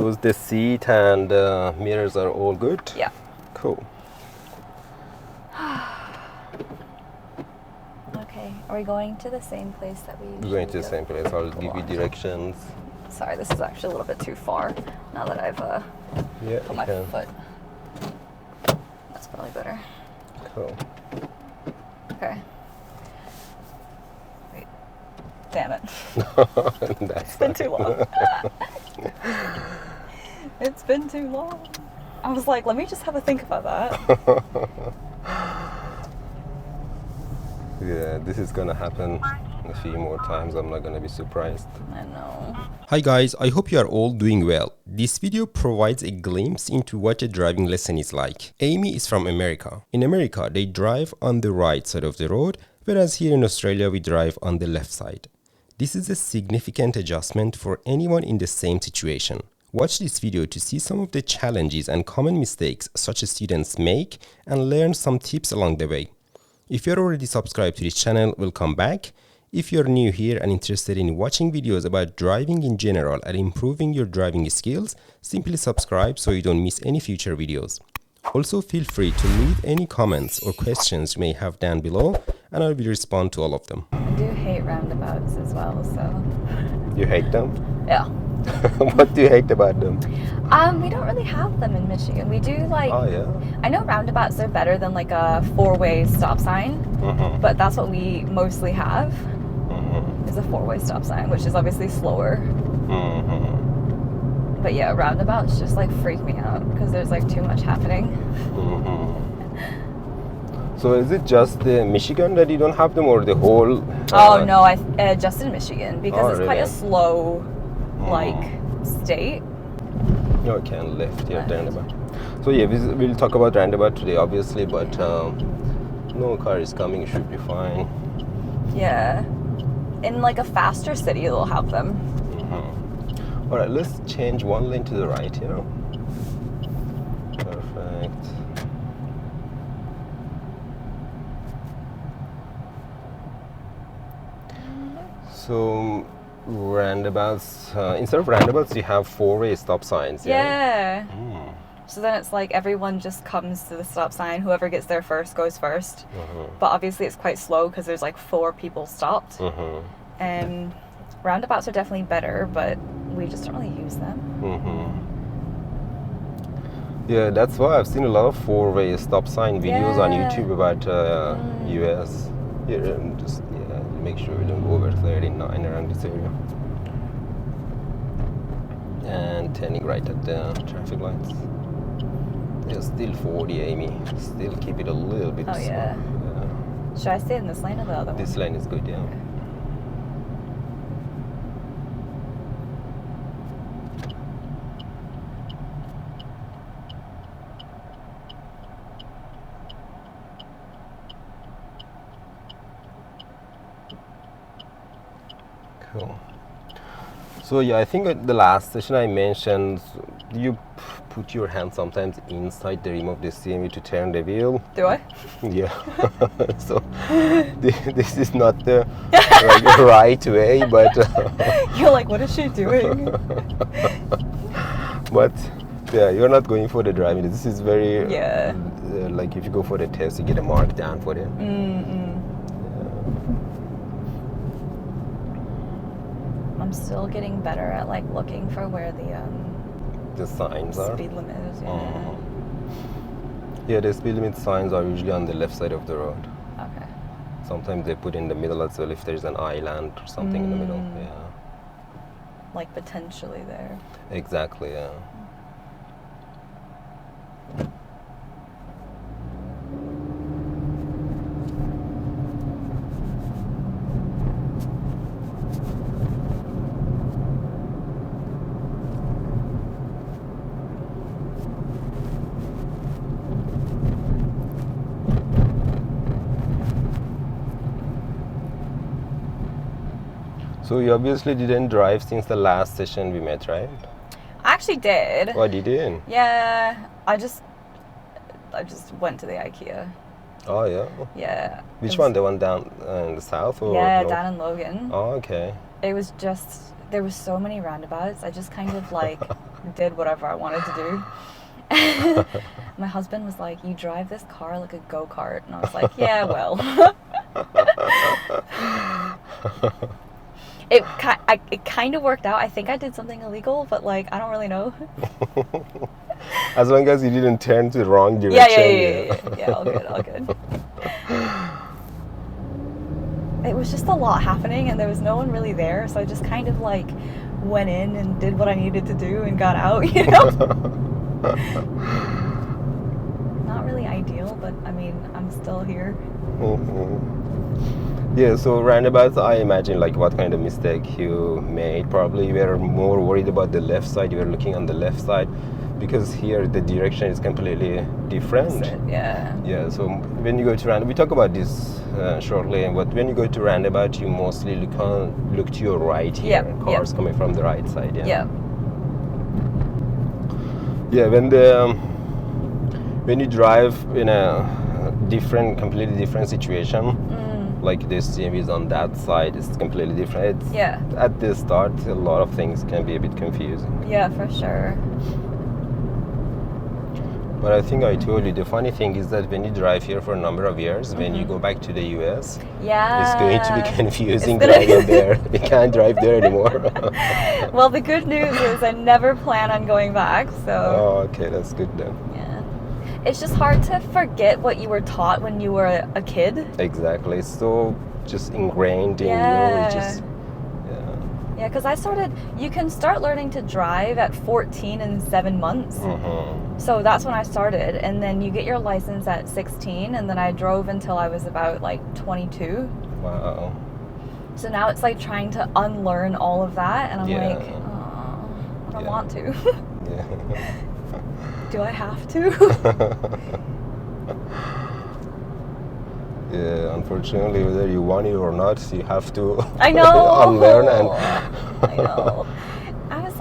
So the seat and mirrors are all good? Yeah. Cool. Okay, are we going to the same place that we usually We're going to the go? same place. I'll give you directions. Sorry, this is actually a little bit too far now that I've Yeah, put you my can. foot. That's probably better. Cool. Okay. Wait. Damn it. That's It's been too long. It's been too long. I was like, let me just have a think about that. Yeah, this is gonna happen a few more times. I'm not gonna be surprised. I know. Hi guys, I hope you are all doing well. This video provides a glimpse into what a driving lesson is like. Amy is from America. In America, they drive on the right side of the road, whereas here in Australia, we drive on the left side. This is a significant adjustment for anyone in the same situation. Watch this video to see some of the challenges and common mistakes such students make and learn some tips along the way. If you're already subscribed to this channel, welcome back. If you're new here and interested in watching videos about driving in general and improving your driving skills, simply subscribe so you don't miss any future videos. Also, feel free to leave any comments or questions you may have down below, and I will respond to all of them. I do hate roundabouts as well, so. You hate them? Yeah. What do you hate about them? We don't really have them in Michigan. We do like, Oh yeah. I know roundabouts are better than like a four-way stop sign, but that's what we mostly have, is a four-way stop sign, which is obviously slower. But yeah, roundabouts just like freak me out because there's like too much happening. So is it just the Michigan that you don't have them, or the whole? Oh no, I just in Michigan because it's quite a really? slow, like, state. No, I can left here, roundabout. So yeah, we'll talk about roundabout today, obviously, but no car is coming, it should be fine. Yeah. In like a faster city, they'll have them. All right, let's change one lane to the right here. Perfect. So roundabouts, instead of roundabouts, you have four-way stop signs. Yeah. So then it's like everyone just comes to the stop sign. Whoever gets there first goes first. But obviously it's quite slow because there's like 4 people stopped. And roundabouts are definitely better, but we just don't really use them. Yeah, that's why I've seen a lot of four-way stop sign videos on Yeah. YouTube about US. Here, and just make sure we don't go over 39 around this area. And turning right at the traffic lights. Yeah, still 40, Amy. Still keep it a little bit Oh, slow. yeah. Should I stay in this lane or the other one? This lane is good, yeah. Cool. So yeah, I think at the last session I mentioned you put your hand sometimes inside the rim of the CMU to turn the wheel. Do I? Yeah. So this is not the right way, but You're like, what is she doing? but yeah, you're not going for the driving. This is very Yeah. like if you go for the test, you get a mark down for it. I'm still getting better at like looking for where The signs are. speed limit is. Yeah. Yeah, the speed limit signs are usually on the left side of the road. Okay. Sometimes they put in the middle as well if there's an island or something in the middle. Yeah. Like potentially there. Exactly, yeah. So you obviously didn't drive since the last session we met, right? I actually did. Oh, you did? Yeah. I just went to the IKEA. Oh, yeah. Yeah. Which one? The one down in the south? Or Yeah, north? down in Logan. Oh, okay. It was just, there was so many roundabouts. I just kind of like did whatever I wanted to do. My husband was like, "You drive this car like a go-kart," and I was like, "Yeah, well." It kind of worked out. I think I did something illegal, but like I don't really know. As long as you didn't turn to the wrong direction. Yeah, all good, all good. It was just a lot happening, and there was no one really there, so I just kind of like went in and did what I needed to do and got out, you know? Not really ideal, but I mean, I'm still here. Yeah, so roundabouts, I imagine like what kind of mistake you made. Probably you were more worried about the left side, you were looking on the left side, because here the direction is completely different. Yeah. Yeah, so when you go to roundabout, we talk about this shortly, but when you go to roundabout, you mostly look to your right here. Cars coming from the right side. Yeah. Yeah, when you drive in a completely different situation, like this CMV is on that side, it's completely different. At the start, a lot of things can be a bit confusing. Yeah, for sure. But I think I told you, the funny thing is that when you drive here for a number of years, when you go back to the US, it's going to be confusing driving there. You can't drive there anymore. Well, the good news is I never plan on going back, so... Oh, okay, that's good then. Yeah. It's just hard to forget what you were taught when you were a kid. Exactly. It's so just ingrained in you. Yeah, because you can start learning to drive at 14 and 7 months. So that's when I started. And then you get your license at 16. And then I drove until I was about like 22. Wow. So now it's like trying to unlearn all of that. And I'm like, oh, I don't want to. Do I have to? Yeah, unfortunately, whether you want it or not, you have to unlearn and... I know. I was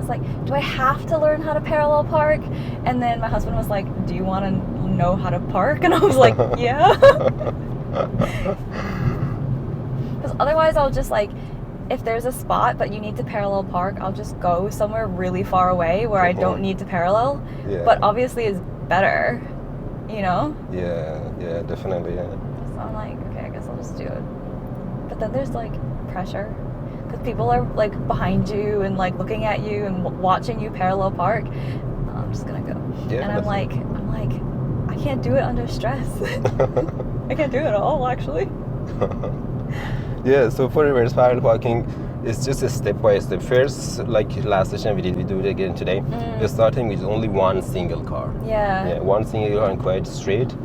like, do I have to learn how to parallel park? And then my husband was like, do you want to know how to park? And I was like, yeah. Because otherwise I'll just like, if there's a spot but you need to parallel park, I'll just go somewhere really far away where I don't need to parallel. But obviously it's better. You know? Yeah, definitely, yeah. So I'm like, okay, I guess I'll just do it. But then there's like pressure, because people are like behind you and like looking at you and watching you parallel park. I'm just gonna go. And I'm like, I can't do it under stress. I can't do it at all, actually. Yeah, so for reverse parallel parking, it's just a step by step. First, like last session we do it again today. You're starting with only one single car. Yeah, one single car and quite straight.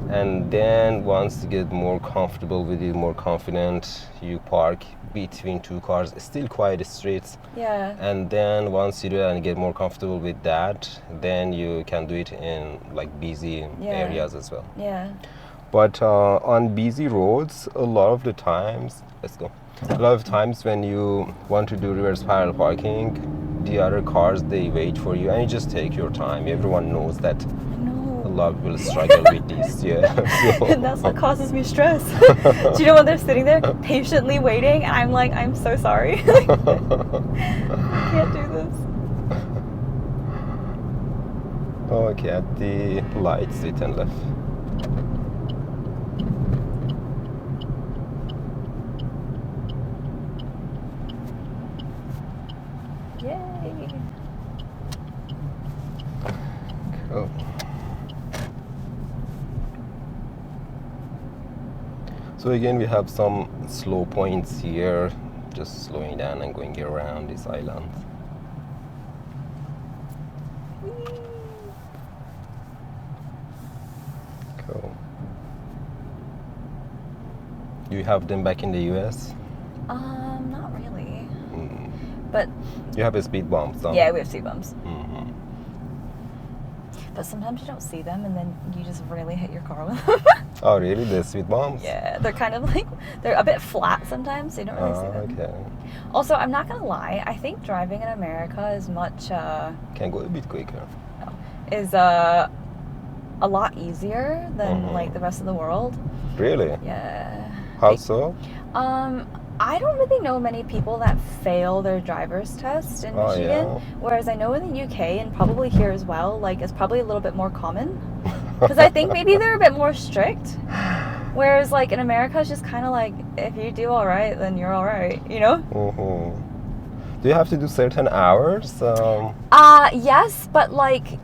And then once you get more comfortable with it, more confident, you park between two cars, still quite straight. Yeah. And then once you do that and get more comfortable with that, then you can do it in like busy areas as well. Yeah. But on busy roads, a lot of the times, a lot of times when you want to do reverse parallel parking, the other cars, they wait for you and you just take your time. Everyone knows that. A lot of people struggle with this, And that's what causes me stress. Do you know when they're sitting there patiently waiting and I'm like, I'm so sorry. I can't do this. Okay, at the lights, we turn left. Yay. Cool. So again, we have some slow points here, just slowing down and going around this island. Cool. Do you have them back in the US? Not really. But you have a speed bumps, though. Yeah, we have speed bumps. But sometimes you don't see them, and then you just really hit your car with them. Oh, really? The speed bumps? Yeah, they're kind of like, they're a bit flat sometimes, so you don't really see them. Okay. Also, I'm not gonna lie, I think driving in America is much... Can go a bit quicker. Is a lot easier than like the rest of the world. Really? Yeah. How so? I don't really know many people that fail their driver's test in Michigan, whereas I know in the UK and probably here as well, like it's probably a little bit more common. Because I think maybe they're a bit more strict. Whereas like in America, it's just kind of like, if you do all right, then you're all right, you know? Do you have to do certain hours? Yes, but like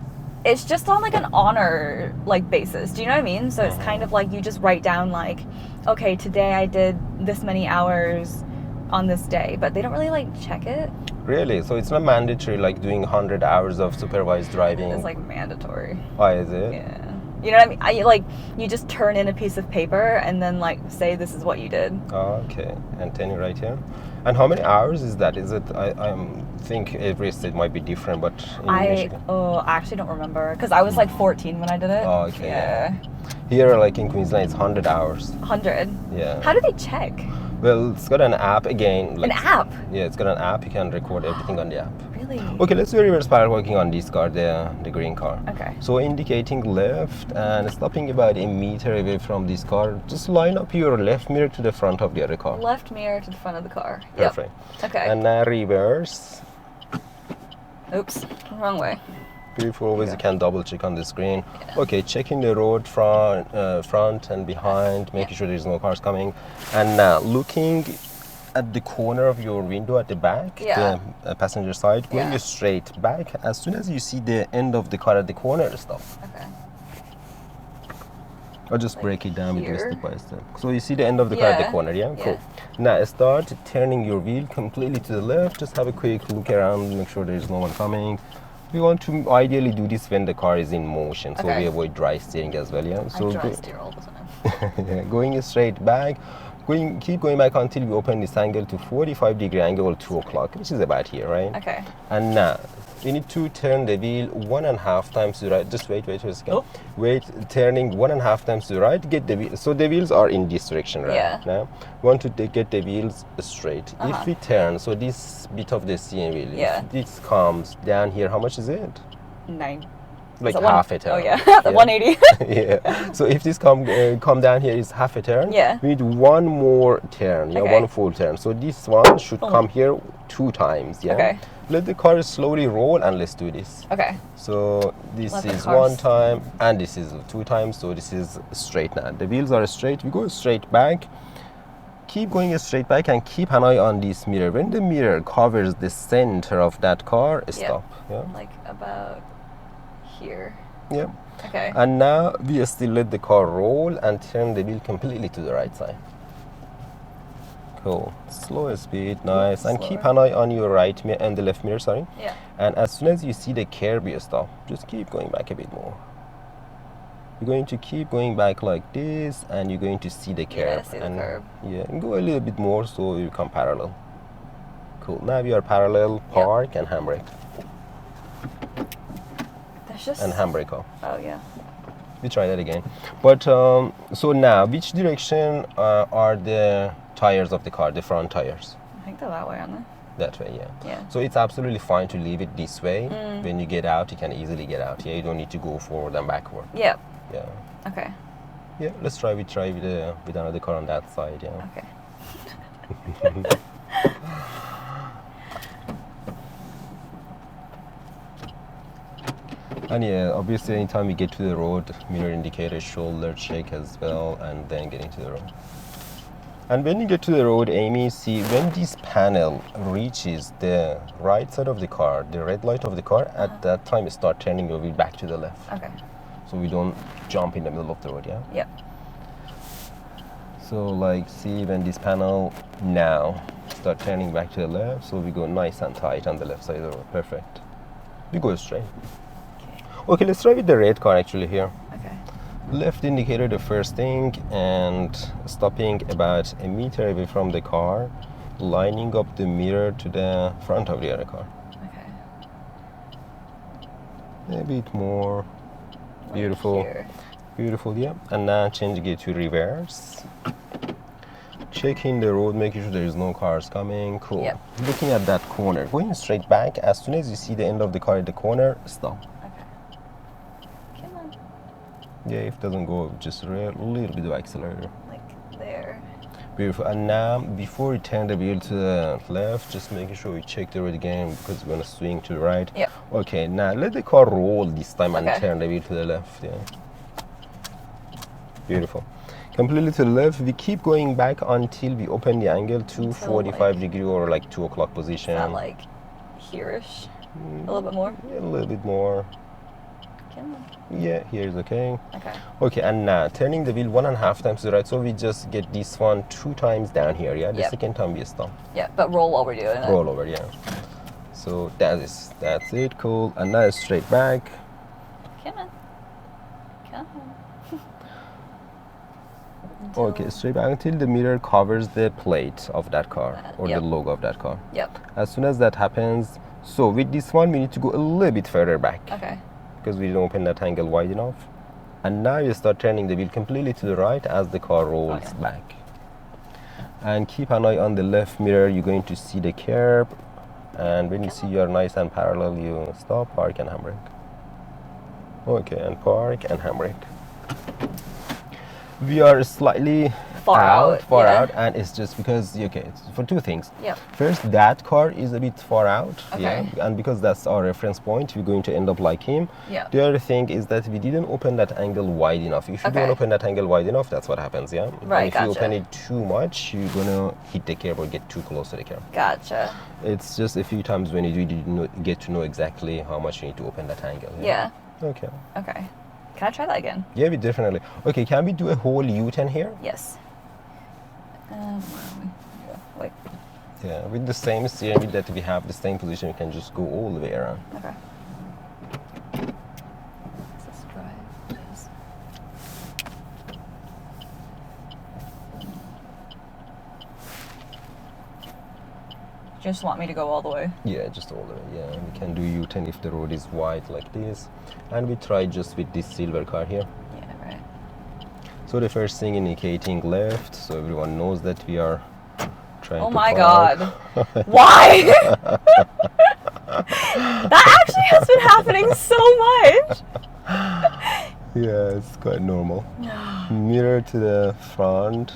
it's just on like an honor like basis. Do you know what I mean? So it's kind of like you just write down like, okay, today I did this many hours on this day, but they don't really like check it. Really? So it's not mandatory like doing 100 hours of supervised driving? It's like mandatory. Oh, is it? Yeah. You know what I mean? You just turn in a piece of paper and then like say this is what you did. Oh, okay. And then you write here. And how many hours is that? Is it? I think every state might be different, but in Michigan. I actually don't remember because I was like 14 when I did it. Oh, okay. Yeah. Here, like in Queensland, it's 100 hours. 100. Yeah. How do they check? Well, it's got an app again. Like, an app? Yeah, it's got an app. You can record everything on the app. Really? Okay, let's do reverse parallel parking on this car, the green car. Okay. So indicating left and stopping about a meter away from this car. Just line up your left mirror to the front of the other car. Left mirror to the front of the car. Perfect. Yep. Okay. And now reverse. Oops, wrong way. Beautiful. Always you can double check on the screen. Yeah. Okay, checking the road front and behind, making sure there's no cars coming. And now looking at the corner of your window at the back, the passenger side, going straight back. As soon as you see the end of the car at the corner, stop. Okay. I'll just break it down with you step by step. So you see the end of the car at the corner, Cool. Now start turning your wheel completely to the left. Just have a quick look around, make sure there's no one coming. We want to ideally do this when the car is in motion, so we avoid dry steering as well, So I dry steer all the time. Going straight back. Keep going back until we open this angle to 45-degree angle, 2 o'clock, which is about here, right? Okay. And now, you need to turn the wheel 1.5 times to the right. Just wait a second. Oh. Wait, turning 1.5 times to the right, get the wheel. So the wheels are in this direction, right? Yeah. Now, we want to get the wheels straight. If we turn, so this bit of the steering wheel, if this comes down here, how much is it? 9. Like half a turn. Oh yeah, 180. Yeah. So if this come down here is half a turn, we need one more turn, one full turn. So this one should come here 2 times. Okay. Let the car slowly roll and let's do this. Okay. So this is 1 time and this is 2 times. So this is straight now. The wheels are straight. We go straight back. Keep going straight back and keep an eye on this mirror. When the mirror covers the center of that car, stop. Yeah. Like about here. Yeah. Okay. And now we still let the car roll and turn the wheel completely to the right side. Cool. Slow speed, nice. And keep an eye on your right mirror and the left mirror, sorry. Yeah. And as soon as you see the curb, you stop. Just keep going back a bit more. You're going to keep going back like this and you're going to see the curb. Yeah, see the curb. Yeah, and go a little bit more so you become parallel. Cool. Now we are parallel, park and handbrake. And handbrake off. Oh yeah. We try that again. But so now, which direction are the tires of the car, the front tires? I think they're that way, aren't they? That way, yeah. Yeah. So it's absolutely fine to leave it this way. When you get out, you can easily get out. Yeah, you don't need to go forward and backward. Yeah. Yeah. Okay. Yeah, let's try. We try with another car on that side. Yeah. Okay. And yeah, obviously anytime we get to the road, mirror indicator, shoulder check as well, and then getting to the road. And when you get to the road, Amy, see when this panel reaches the right side of the car, the red light of the car, at that time you start turning your wheel back to the left. Okay. So we don't jump in the middle of the road, yeah? Yep. So like, see when this panel now start turning back to the left, so we go nice and tight on the left side of the road. Perfect. We go straight. Okay, let's try with the red car actually here. Okay. Left indicator the first thing and stopping about a meter away from the car, lining up the mirror to the front of the other car. Okay. A bit more. Beautiful. Here. Beautiful, yeah. And now changing it to reverse. Checking the road, making sure there is no cars coming. Cool. Yep. Looking at that corner, going straight back. As soon as you see the end of the car at the corner, stop. Yeah, if it doesn't go, just a little bit of accelerator. Like there. Beautiful. And now, before we turn the wheel to the left, just making sure we check the road again because we're gonna swing to the right. Yep. Okay, now let the car roll this time and Okay. turn the wheel to the left. Yeah. Beautiful. Completely to the left. We keep going back until we open the angle to 45 degree or like 2 o'clock position. Is that like here-ish? A little bit more? Yeah, a little bit more. Yeah, here is okay. Okay. Okay, and now turning the wheel 1.5 times to the right, so we just get this one 2 times down here, yeah? The second time we stop. Yeah, but roll while we're doing it. Roll over, yeah. So that's it, cool. And now straight back. Come on. Come on. Okay, straight back until the mirror covers the plate of that car or the logo of that car. Yep. As soon as that happens, so with this one, we need to go a little bit further back. Okay. Because we didn't open that angle wide enough. And now you start turning the wheel completely to the right as the car rolls back. And keep an eye on the left mirror. You're going to see the curb. And when you see you're nice and parallel, you stop, park, and handbrake. Okay, and park and handbrake. We are slightly far out, and it's just because, okay, it's for 2 things. Yep. First, that car is a bit far out, Okay. and because that's our reference point, we're going to end up like him. Yeah. The other thing is that we didn't open that angle wide enough. If you don't open that angle wide enough, that's what happens, yeah? Right, and if you open it too much, you're gonna hit the curb or get too close to the curb. Gotcha. It's just a few times when you do get to know exactly how much you need to open that angle. Yeah. Okay. Okay. Can I try that again? Yeah, we definitely. Okay, can we do a whole U-turn here? Yes. Where are we? Wait. Yeah, with the same steering wheel that we have, the same position, we can just go all the way around. Okay. Let's try this. Just want me to go all the way? Yeah, just all the way. Yeah, we can do U-turn if the road is wide like this. And we try just with this silver car here. Yeah, right. So the first thing indicating left, so everyone knows that we are trying to Oh my park. God. Why? That actually has been happening so much. Yeah, it's quite normal. Mirror to the front.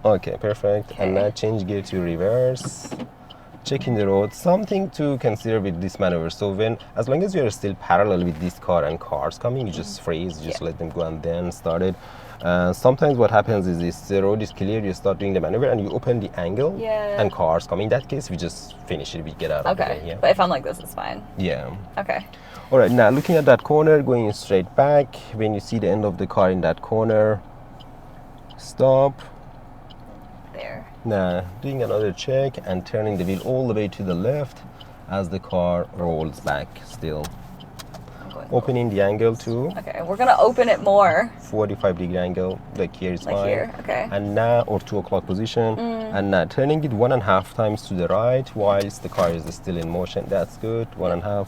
Okay, perfect. Okay. And now change gear to reverse. Checking the road. Something to consider with this maneuver. So as long as you are still parallel with this car and cars coming, you just freeze, just let them go and then start it. Sometimes what happens is this, the road is clear, you start doing the maneuver and you open the angle and cars come. In that case, we just finish it, we get out of the way. Yeah. But if I'm like this, it's fine. Yeah. Okay. All right, now looking at that corner, going straight back. When you see the end of the car in that corner, stop. There. Now, doing another check and turning the wheel all the way to the left as the car rolls back still. Opening the angle to Okay, we're gonna open it more. 45 degree angle, like here is Like fine. here, okay. And now, or 2 o'clock position. And now turning it 1.5 times to the right whilst the car is still in motion. That's good, 1.5.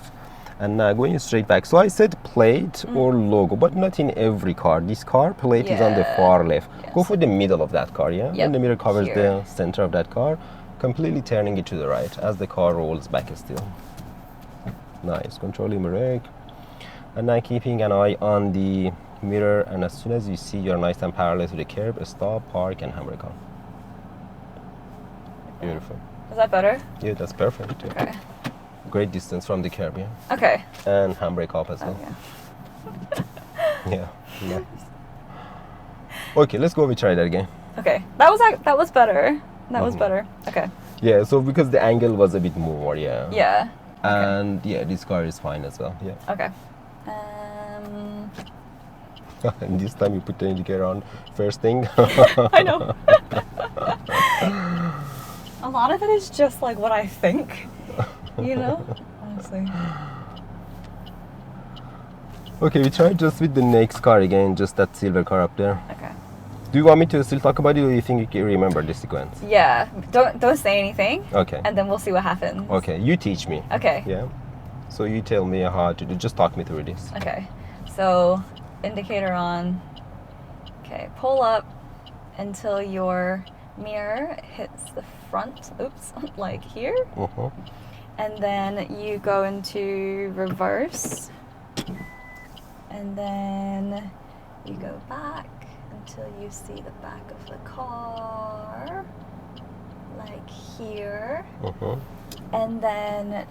And now going straight back. So I said plate or logo, but not in every car. This car plate is on the far left. Go for the middle of that car, yeah? When the mirror covers the center of that car, completely turning it to the right as the car rolls back still. Nice, controlling brake. And now keeping an eye on the mirror, and as soon as you see you're nice and parallel to the curb, stop, park, and handbrake on. Beautiful. Is that better? Yeah, that's perfect. Yeah. Okay. Great distance from the curb, yeah? Okay. And handbrake up as well. Yeah. Nice. Okay, let's go. We try that again. Okay. That was better. That was better. Okay. Yeah. So because the angle was a bit more, yeah. Yeah. And yeah, this car is fine as well. Yeah. Okay. And this time you put the indicator on first thing. I know. A lot of it is just like what I think, you know, honestly. Okay, we try just with the next car again, just that silver car up there. Okay. Do you want me to still talk about it, or you think you can remember the sequence? Yeah. Don't say anything. Okay. And then we'll see what happens. Okay, you teach me. Okay. Yeah. So you tell me how to do. Just talk me through this. Okay. So indicator on. Okay. Pull up until your mirror hits the front. Oops. Like here. And then you go into reverse. And then you go back until you see the back of the car, like here. And then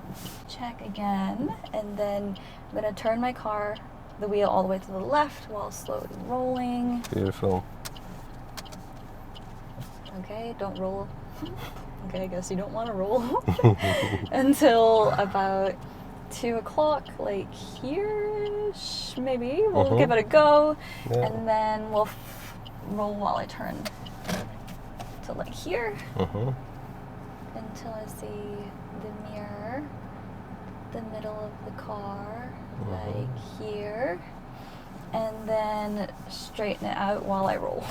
check again, and then I'm gonna turn my car, the wheel all the way to the left while slowly rolling. Beautiful. Okay, don't roll. Okay, I guess you don't want to roll until about 2 o'clock, like here-ish, maybe. We'll give it a go, and then we'll roll while I turn to like here until I see the mirror, the middle of the car, like here, and then straighten it out while I roll.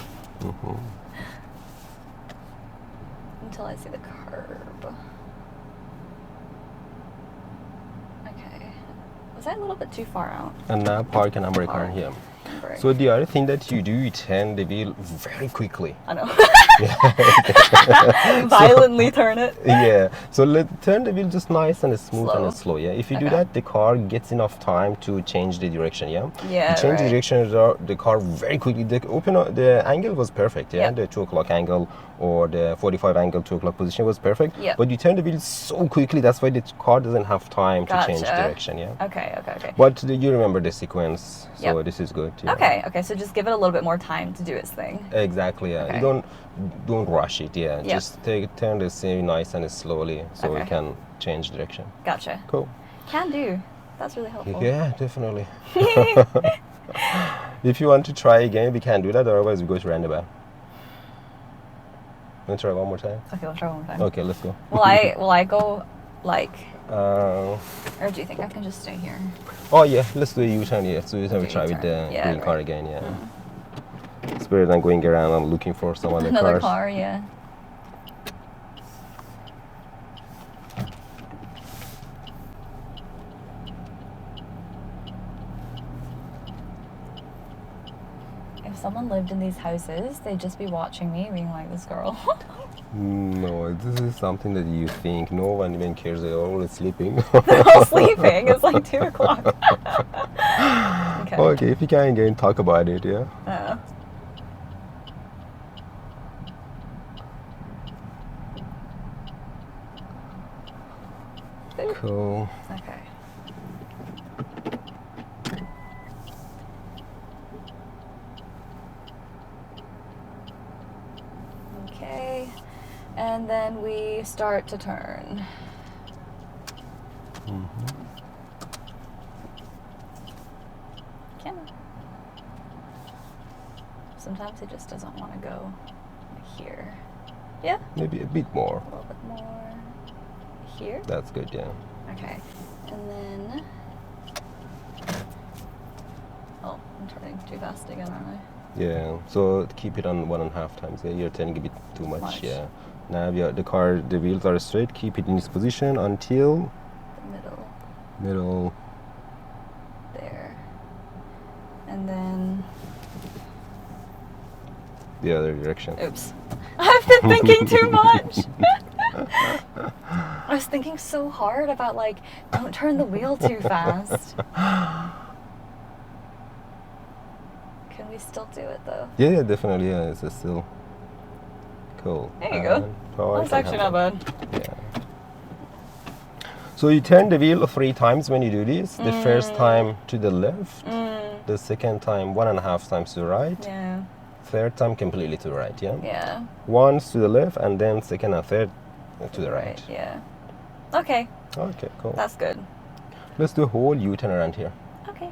Until I see the curb. Okay. Was I a little bit too far out? And now park an handbrake car here. So the other thing that you do, you turn the wheel very quickly. I know. Violently turn it. Yeah. So turn the wheel just nice and smooth and slow. Yeah. If you do that, the car gets enough time to change the direction. Yeah. Yeah. You change the direction of the car very quickly. The angle was perfect. Yeah. The 2 o'clock angle or the 45 angle 2 o'clock position was perfect. Yeah. But you turn the wheel so quickly, that's why the car doesn't have time to change direction. Yeah. Okay. But you remember the sequence, so this is good. Yeah. Okay. So just give it a little bit more time to do its thing. Exactly. Yeah. Okay. You don't rush it. Yeah. Just turn the thing nice and slowly, so you can change direction. Gotcha. Cool. Can do. That's really helpful. Yeah, definitely. If you want to try again, we can do that. Otherwise, we go to roundabout. Want to try one more time? Okay, we'll try one more time. Okay, let's go. Will I go like? Or do you think I can just stay here? Oh yeah, let's do a U-turn. Yeah, so we try with the green car again. Yeah. It's better than going around and looking for some other Another cars. car, yeah. If someone lived in these houses, they'd just be watching me, being like, this girl. No, this is something that you think. No one even cares. They're all sleeping. They're all sleeping. It's like 2 o'clock. Okay, if you can again, talk about it, yeah? Cool. Okay. Okay. And then we start to turn. Camera. Sometimes it just doesn't want to go here. Yeah? Maybe a bit more. A little bit more here. That's good, yeah. Okay. And then... Oh, I'm turning too fast again, aren't I? Yeah, so keep it on 1.5 times. Yeah, you're turning a bit too much. Yeah. Now the wheels are straight. Keep it in this position until the middle. There. And then the other direction. Oops. I've been thinking too much. I was thinking so hard about like, don't turn the wheel too fast. Can we still do it though? Yeah, definitely. Yeah, it's still cool. There you go. That's actually not bad. Yeah. So you turn the wheel 3 times when you do this. The first time to the left. The second time 1.5 times to the right. Yeah. Third time completely to the right. Yeah. Yeah. Once to the left, and then second and third to the right. Yeah. Okay. Okay, cool. That's good. Let's do a whole U-turn around here. Okay.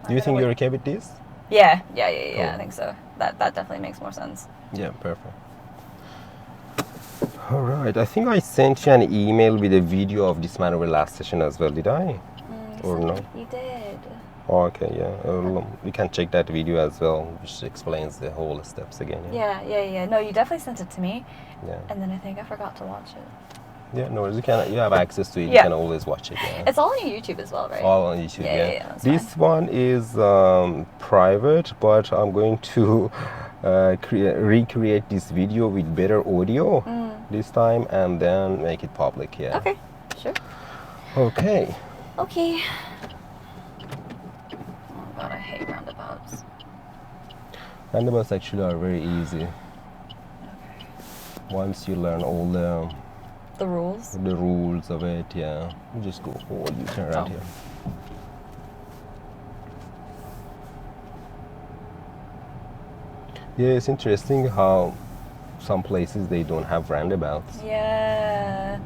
Do you think you're okay with this? Yeah. Cool. I think so. That definitely makes more sense. Yeah, perfect. All right. I think I sent you an email with a video of this maneuver last session as well. Did I? Or no? You did. Oh, okay, yeah. We can check that video as well, which explains the whole steps again. Yeah. No, you definitely sent it to me. Yeah. And then I think I forgot to watch it. Yeah, no, you have access to it. You can always watch it. Yeah. It's all on YouTube as well, right? All on YouTube. Yeah. This one is private, but I'm going to recreate this video with better audio this time, and then make it public. Yeah. Okay. Sure. Okay. Okay. Oh God, I hate roundabouts. Roundabouts actually are very easy. Once you learn all The rules? the rules of it, yeah. You just go forward, you turn around here. Yeah, it's interesting how some places they don't have roundabouts. Yeah.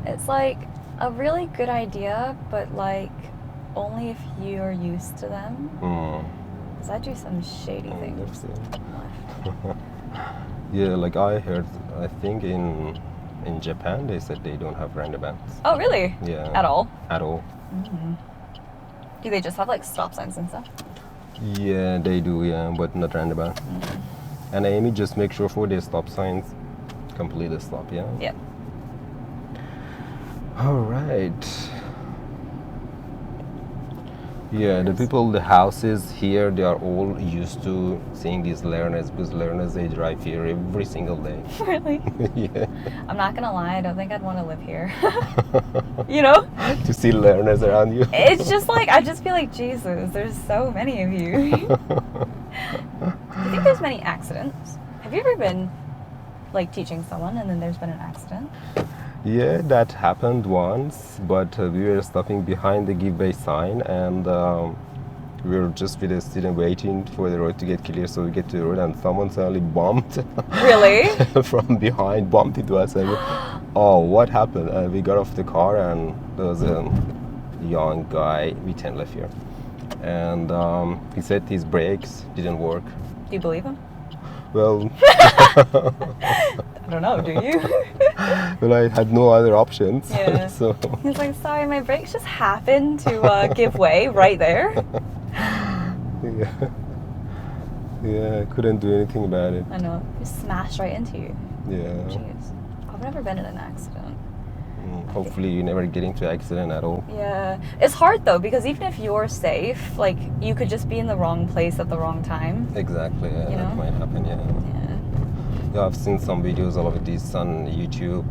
It's like a really good idea, but like only if you're used to them. Because I do some shady things. Yeah, like I heard, I think in Japan they said they don't have roundabouts. Oh, really? Yeah. At all? At all. Do they just have like stop signs and stuff? Yeah, they do, yeah, but not roundabout. And Amy, just make sure for their stop signs, completely stop, yeah? Yeah. All right. Yeah, the people, the houses here, they are all used to seeing these learners because learners, they drive here every single day. Really? Yeah. I'm not gonna lie, I don't think I'd want to live here. You know? To see learners around you. It's just like, I just feel like, Jesus, there's so many of you. Do you think there's many accidents? Have you ever been like teaching someone and then there's been an accident? Yeah, that happened once, but we were stopping behind the give way sign and we were just with a student waiting for the road to get clear so we get to the road and someone suddenly bumped. Really? From behind, bumped into us and oh, what happened? And we got off the car and there was a young guy, we turn left here, and he said his brakes didn't work. Do you believe him? Well, I don't know, do you? well, I had no other options. Yeah. So He's like, sorry, my brakes just happened to give way right there. yeah, yeah, I couldn't do anything about it. I know, just smashed right into you. Yeah. Jeez, I've never been in an accident. Hopefully you never get into accident at all. Yeah, it's hard though because even if you're safe, like you could just be in the wrong place at the wrong time. Exactly, yeah, You know? that might happen, yeah. Yeah, I've seen some videos all of this on YouTube.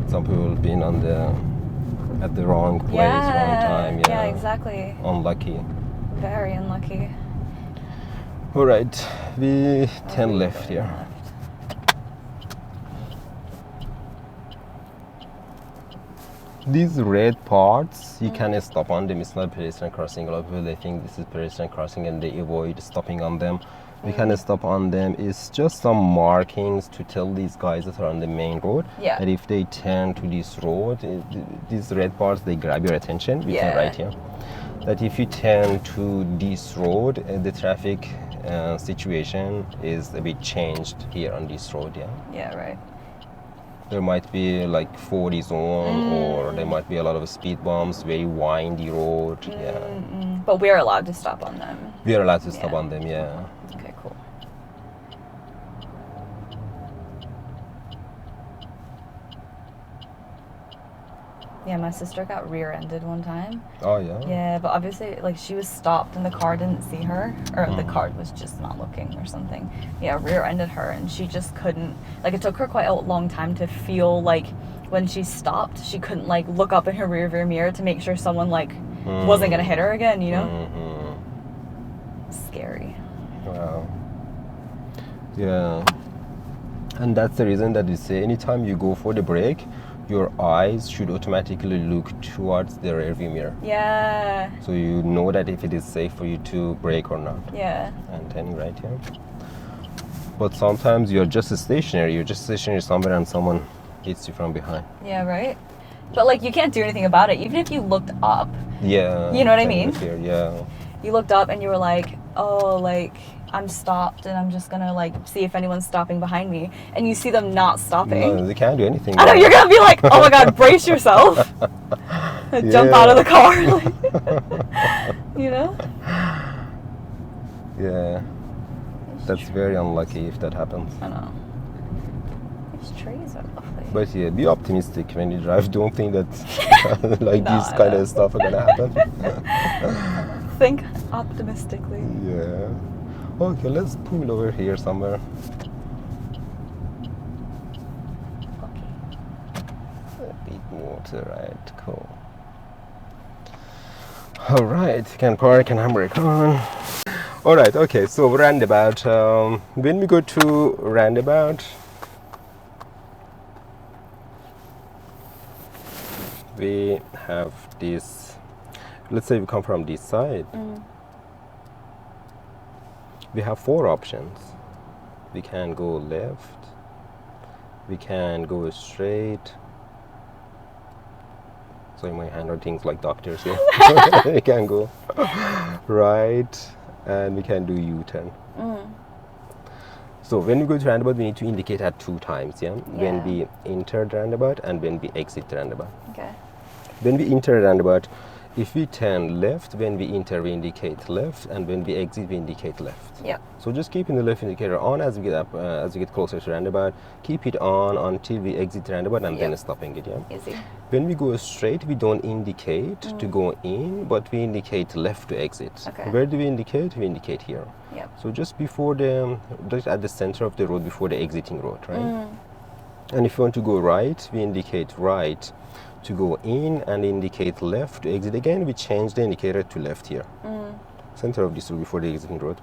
Some people being at the wrong place, wrong time. Yeah, Yeah, exactly. Unlucky. Very unlucky. All right, we turn left here. These red parts, you can stop on them. It's not pedestrian crossing. A lot of people, they think this is pedestrian crossing and they avoid stopping on them. We can stop on them. It's just some markings to tell these guys that are on the main road that if they turn to this road, these red parts, they grab your attention. We can write here that if you turn to this road, the traffic situation is a bit changed here on this road. Yeah, right. There might be like 40 zone or there might be a lot of speed bumps, very windy road. But we're allowed to stop on them. We are allowed to stop on them, yeah. Okay, cool. Yeah, my sister got rear-ended one time. Oh, yeah? Yeah, but obviously, like, she was stopped and the car didn't see her, or the car was just not looking or something. Yeah, rear-ended her, and she just couldn't, like, it took her quite a long time to feel, like, when she stopped, she couldn't, like, look up in her rear mirror to make sure someone, like, wasn't gonna hit her again, you know? Scary. Wow. Yeah. And that's the reason that we say anytime you go for the brake, your eyes should automatically look towards the rearview mirror. Yeah. So you know that if it is safe for you to brake or not. Yeah. And turning right here. But sometimes you're just stationary somewhere and someone hits you from behind. Yeah, right? But, like, you can't do anything about it. Even if you looked up. Yeah. You know what I mean? Here, yeah. You looked up and you were like, oh, like, I'm stopped and I'm just gonna, like, see if anyone's stopping behind me. And you see them not stopping. No, they can't do anything. I know, you're gonna be like, oh my god, brace yourself. Jump out of the car. You know? Yeah. That's very unlucky if that happens. I know. These trees are lovely. But yeah, be optimistic when you drive. Don't think that like this kind of stuff are gonna happen. Think optimistically. Yeah. Okay, let's pull over here somewhere. Okay. A bit more to the right. Cool. All right, can park and handbrake on. All right, okay, so roundabout. When we go to roundabout, we have this. Let's say we come from this side. We have 4 options. We can go left, we can go straight. So in my hand are things like doctors here. We can go right, and we can do U-turn. So when we go to roundabout, we need to indicate at 2 times, when we enter the roundabout and when we exit the roundabout. Okay. When we enter the roundabout, if we turn left, when we enter, we indicate left, and when we exit, we indicate left. Yep. So just keeping the left indicator on as we get up, as we get closer to roundabout. Keep it on until we exit the roundabout, and then stopping it. Easy. When we go straight, we don't indicate to go in, but we indicate left to exit. Okay. Where do we indicate? We indicate here. Yep. So just before just at the center of the road, before the exiting road, right? And if you want to go right, we indicate right to go in, and indicate left to exit. Again, we change the indicator to left here. Center of this road before the exiting road.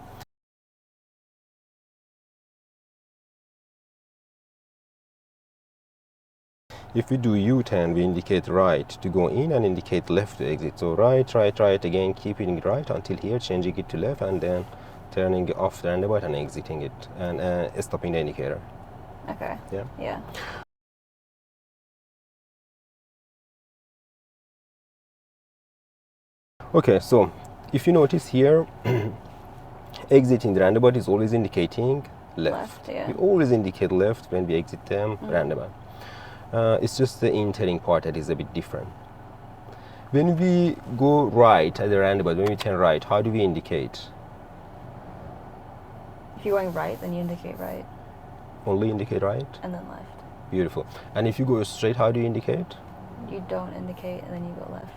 If we do U-turn, we indicate right to go in and indicate left to exit. So right, right, right, again, keeping it right until here, changing it to left, and then turning off the roundabout and exiting it, and stopping the indicator. Okay. Yeah. Yeah. Okay, so if you notice here, exiting the roundabout is always indicating left. We always indicate left when we exit the roundabout. It's just the entering part that is a bit different. When we go right at the roundabout, when we turn right, how do we indicate? If you're going right, then you indicate right. Only indicate right? And then left. Beautiful. And if you go straight, how do you indicate? You don't indicate, and then you go left.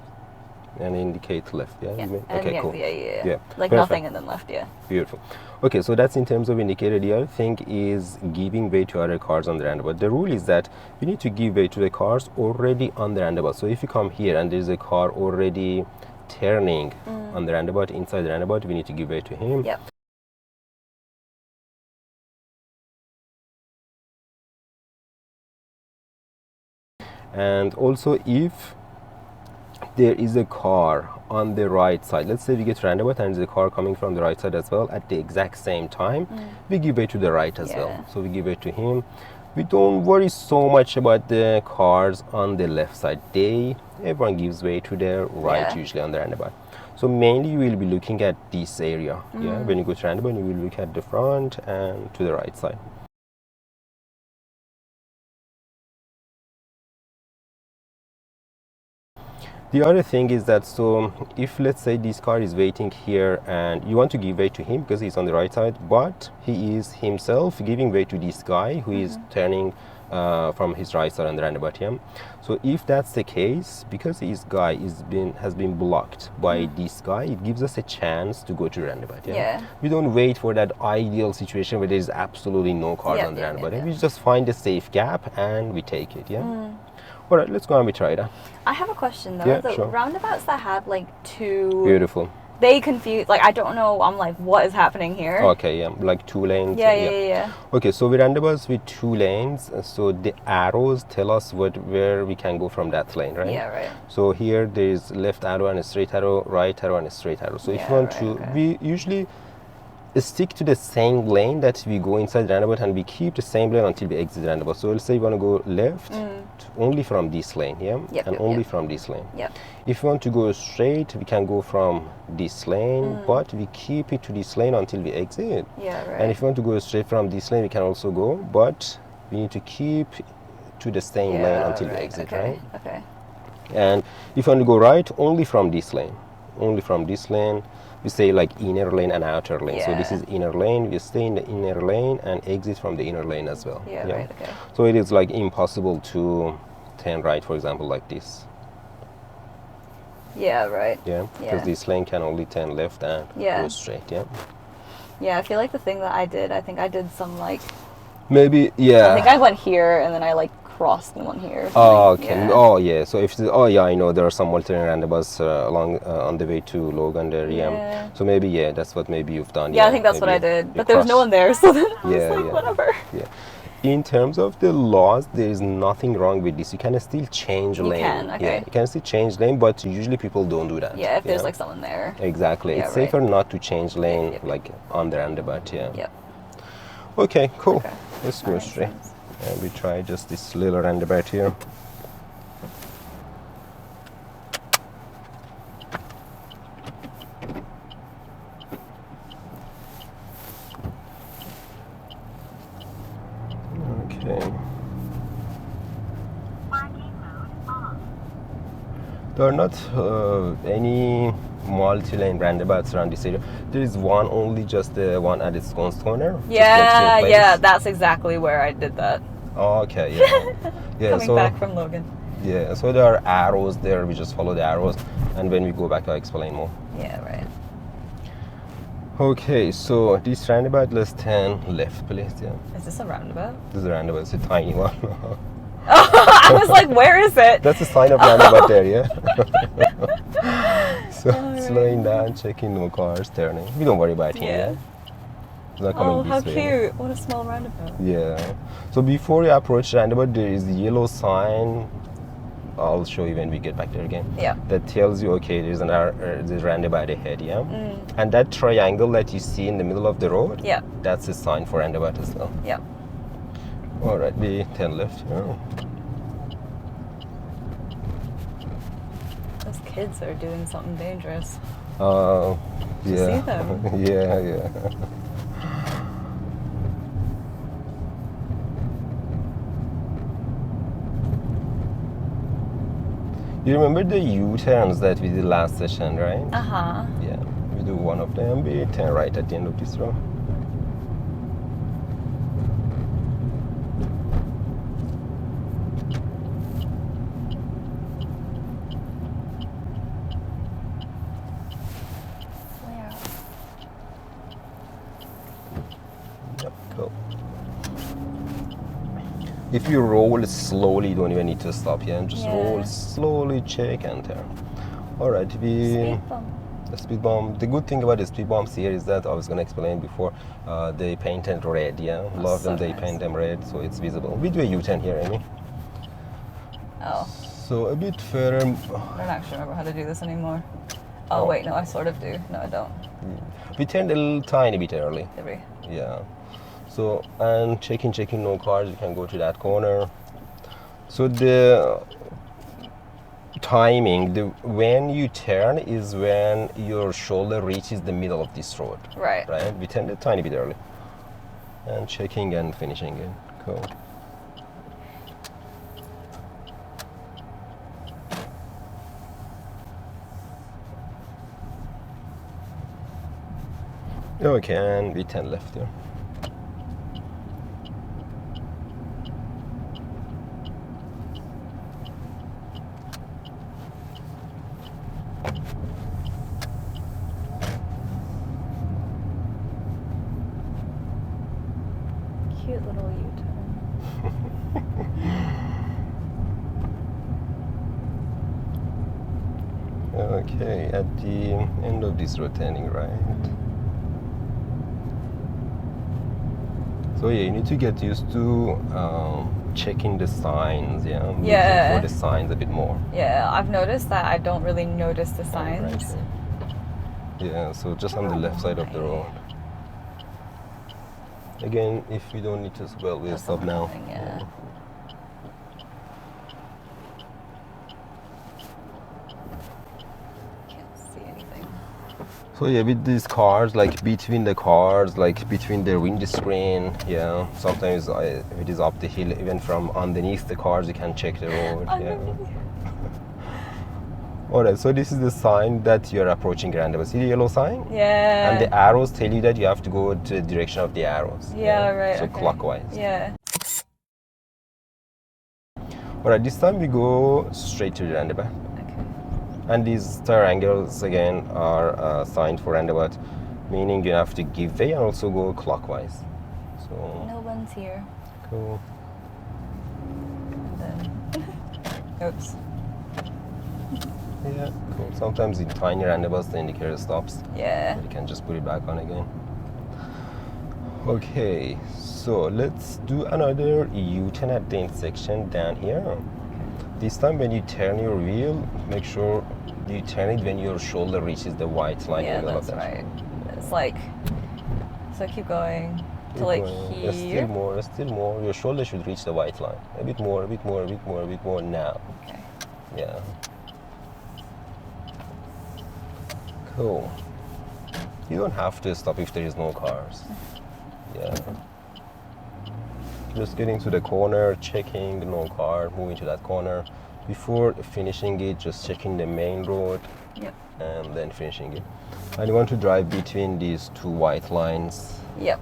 And indicate left, yeah? Okay, cool. Yeah. Like Perfect. nothing and then left, Beautiful. Okay, so that's in terms of indicator. The other thing is giving way to other cars on the roundabout. The rule is that you need to give way to the cars already on the roundabout. So if you come here and there's a car already turning on the roundabout, inside the roundabout, we need to give way to him. Yep. And also, if there is a car on the right side, let's say we get roundabout and there's a car coming from the right side as well at the exact same time, we give way to the right as well. So we give way to him. We don't worry so much about the cars on the left side. Everyone gives way to their right usually on the roundabout. So mainly you will be looking at this area. When you go to roundabout, you will look at the front and to the right side. The other thing is that, so if let's say this car is waiting here and you want to give way to him because he's on the right side, but he is himself giving way to this guy who is turning from his right side on the roundabout. So if that's the case, because this guy has been blocked by this guy, it gives us a chance to go to the roundabout. We don't wait for that ideal situation where there is absolutely no cars on the roundabout. We just find a safe gap and we take it. All right, let's go and we try that. I have a question though. The roundabouts that have like 2... Beautiful. They confuse, like I don't know, I'm like, what is happening here? Okay, like 2 lanes. Yeah. Okay, so we roundabouts with 2 lanes. So the arrows tell us where we can go from that lane, right? Yeah, right. So here there's left arrow and a straight arrow, right arrow and a straight arrow. So if you want to, we usually stick to the same lane that we go inside the roundabout, and we keep the same lane until we exit the roundabout. So let's say you want to go left, only from this lane, and only from this lane. If you want to go straight, we can go from this lane, but we keep it to this lane until we exit. And if you want to go straight from this lane, we can also go, but we need to keep to the same lane until we exit, right? And if you want to go right, only from this lane. Only from this lane. We say like inner lane and outer lane. So this is inner lane. We stay in the inner lane and exit from the inner lane as well. Right, So it is like impossible to turn right, for example, like this. Because this lane can only turn left and go straight. I feel like the thing that I think I did some like maybe I think I went here and then I like cross the one here. Or Oh, something. okay. Yeah. Oh, yeah. So if oh, yeah, I know there are some Multilane roundabouts along on the way to Logan there. Yeah. So maybe that's what maybe you've done. Yeah, I think that's what I maybe did. you But there was no crossed. one there, so then I was Yeah, like, yeah. whatever. Yeah. In terms of the laws, there is nothing wrong with this. You can still change lane. can, okay. Yeah, you can still change lane, but usually people don't do that. Yeah, if there's like someone there. Exactly. Yeah, It's right. safer not to change lane yep. like on the roundabout. Yeah. Yep. Okay, cool. Okay. Let's That go makes straight. sense. And we try just this little roundabout here. Okay. There are not any multi-lane roundabouts around this area. There is one, only just the one at its Scones corner. just Yeah, next to the yeah, place. that's exactly where I did that. Oh, okay, yeah. Yeah, Coming so back from Logan. yeah, so there are arrows there. We just follow the arrows, and when we go back, I'll explain more. Yeah, right. Okay, so this roundabout, let's turn left, please. Yeah, Is this a roundabout? this is a roundabout. It's a tiny one. I was like, where is it? That's a sign of roundabout there, yeah. So Alright. slowing down, checking no cars turning. We don't worry about him. Yeah. He's not coming Oh, this how way. cute. What a small roundabout. Yeah. So before you approach roundabout, there is a yellow sign. I'll show you when we get back there again. Yeah. That tells you, okay, there's there's a roundabout ahead, yeah. And that triangle that you see in the middle of the road, Yeah. that's a sign for roundabout as well. Yeah. All right, we turn left. Yeah. Those kids are doing something dangerous. Yeah. you see them? Yeah, yeah. You remember the U-turns that we did last session, right? Uh-huh. Yeah. We do one of them, we turn right at the end of this row. Where? Yep, cool. If you roll slowly, you don't even need to stop, yeah? Just Yeah. roll slowly, check and turn. All right, Speed bump. the speed bump. The good thing about the speed bumps here is that I was going to explain before, they painted red, yeah? A lot of them, so they nice. paint them red, so it's visible. We do a U-turn here, Amy. Oh, So a bit further. I don't actually remember how to do this anymore. Oh, wait, no, I sort of do. No, I don't. We turned a little tiny bit early. Did we? Yeah. So, and checking no cars, you can go to that corner. So the timing, when you turn is when your shoulder reaches the middle of this road. Right. Right? We turned a tiny bit early. And checking and finishing it. Cool. Okay, and we turn left here. Cute little U-turn. Okay, at the end of this road turning right. So yeah, you need to get used to checking the signs, yeah? Looking Yeah. for the signs a bit more. Yeah, I've noticed that I don't really notice the signs. Right here. Yeah, so just on the left side of the road. Again, if we don't need to, well, we'll That's stop now. something, yeah. Can't see anything. So yeah, with these cars, like between the cars, like between the windscreen, yeah. Sometimes if it is up the hill, even from underneath the cars, you can check the road. Yeah. Alright, so this is the sign that you're approaching roundabout. See the yellow sign? Yeah. And the arrows tell you that you have to go to the direction of the arrows. Yeah, right. So okay. clockwise. Yeah. Alright, this time we go straight to the roundabout. Okay. And these triangles again are signed for roundabout, meaning you have to give way and also go clockwise. So No one's here. cool. Oops. Yeah, cool. Sometimes in tiny roundabouts the indicator stops. Yeah. You can just put it back on again. Okay, so let's do another U-turn at the intersection down here. This time when you turn your wheel, make sure you turn it when your shoulder reaches the white line in the middle of that. Right. It's like, so keep going to like here. Still more. Your shoulder should reach the white line. A bit more now. Okay. Yeah. Cool. You don't have to stop if there is no cars. Yeah. Just getting to the corner, checking the no car, moving to that corner. Before finishing it, just checking the main road. Yep. And then finishing it. And you want to drive between these two white lines. Yep.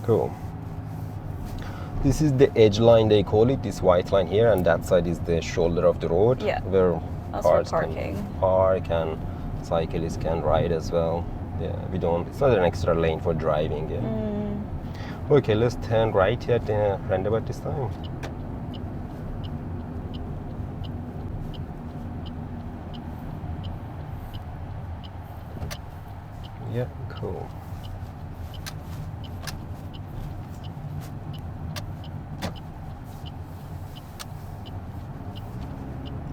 Cool. This is the edge line, they call it, this white line here, and that side is the shoulder of the road. Yeah. Where That's cars for parking. can park and cyclists can ride as well. Yeah, it's not an extra lane for driving. Yeah. Okay, let's turn right here at the roundabout this time. Yeah, cool.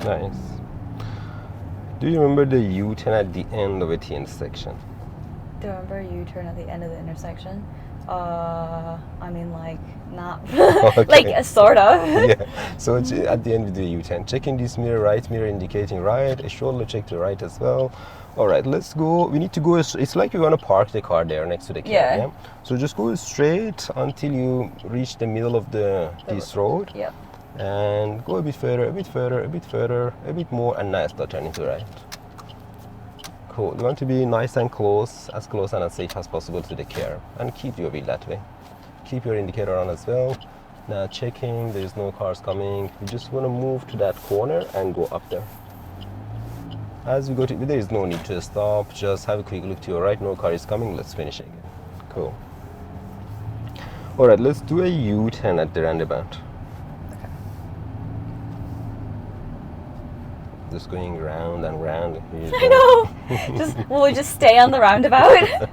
Nice. Do you remember the U-turn at the end of the intersection? Do you remember U-turn at the end of the intersection? I mean, like, not, Okay. like, sort of. Yeah, so it's at the end of the U-turn. Checking this mirror, right mirror indicating right, a shoulder check to right as well. All right, let's go. We need to go, it's like you're gonna park the car there next to the car. Yeah. So just go straight until you reach the middle of this road. Yep. And go a bit further, a bit more, and now start turning to the right. Cool. You want to be nice and close and as safe as possible to the curb, and keep your wheel that way. Keep your indicator on as well. Now checking, there's no cars coming. You just want to move to that corner and go up there. As we go to, there is no need to stop. Just have a quick look to your right. No car is coming. Let's finish again. Cool. All right, let's do a U-turn at the roundabout. Just going round and round. I know. Will we just stay on the roundabout?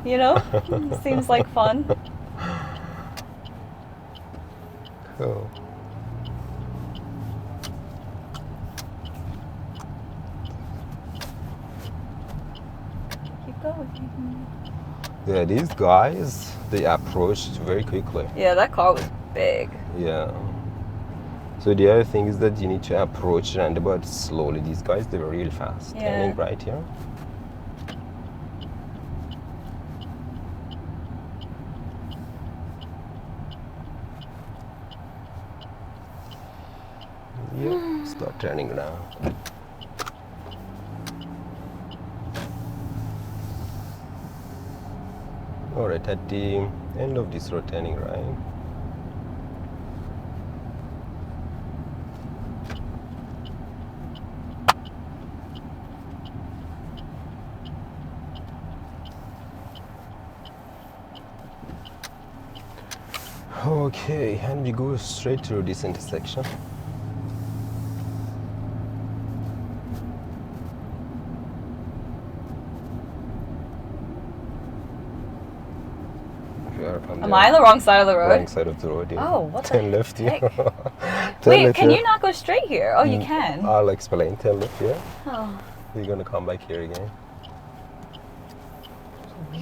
You know, seems like fun. Cool. Keep going. Yeah, these guys, they approached very quickly. Yeah, that car was big. Yeah. So the other thing is that you need to approach roundabout slowly. These guys, they were real fast. Yeah. Turning right here. Yeah, start turning around. Alright, at the end of this road, turning right. Okay, and we go straight through this intersection. Am I on the wrong side of the road? Wrong side of the road, yeah. Oh, what Turn the left heck? here. Wait, can you not go straight here? Oh, you can. I'll explain. Turn left here. Oh, We're gonna come back here again.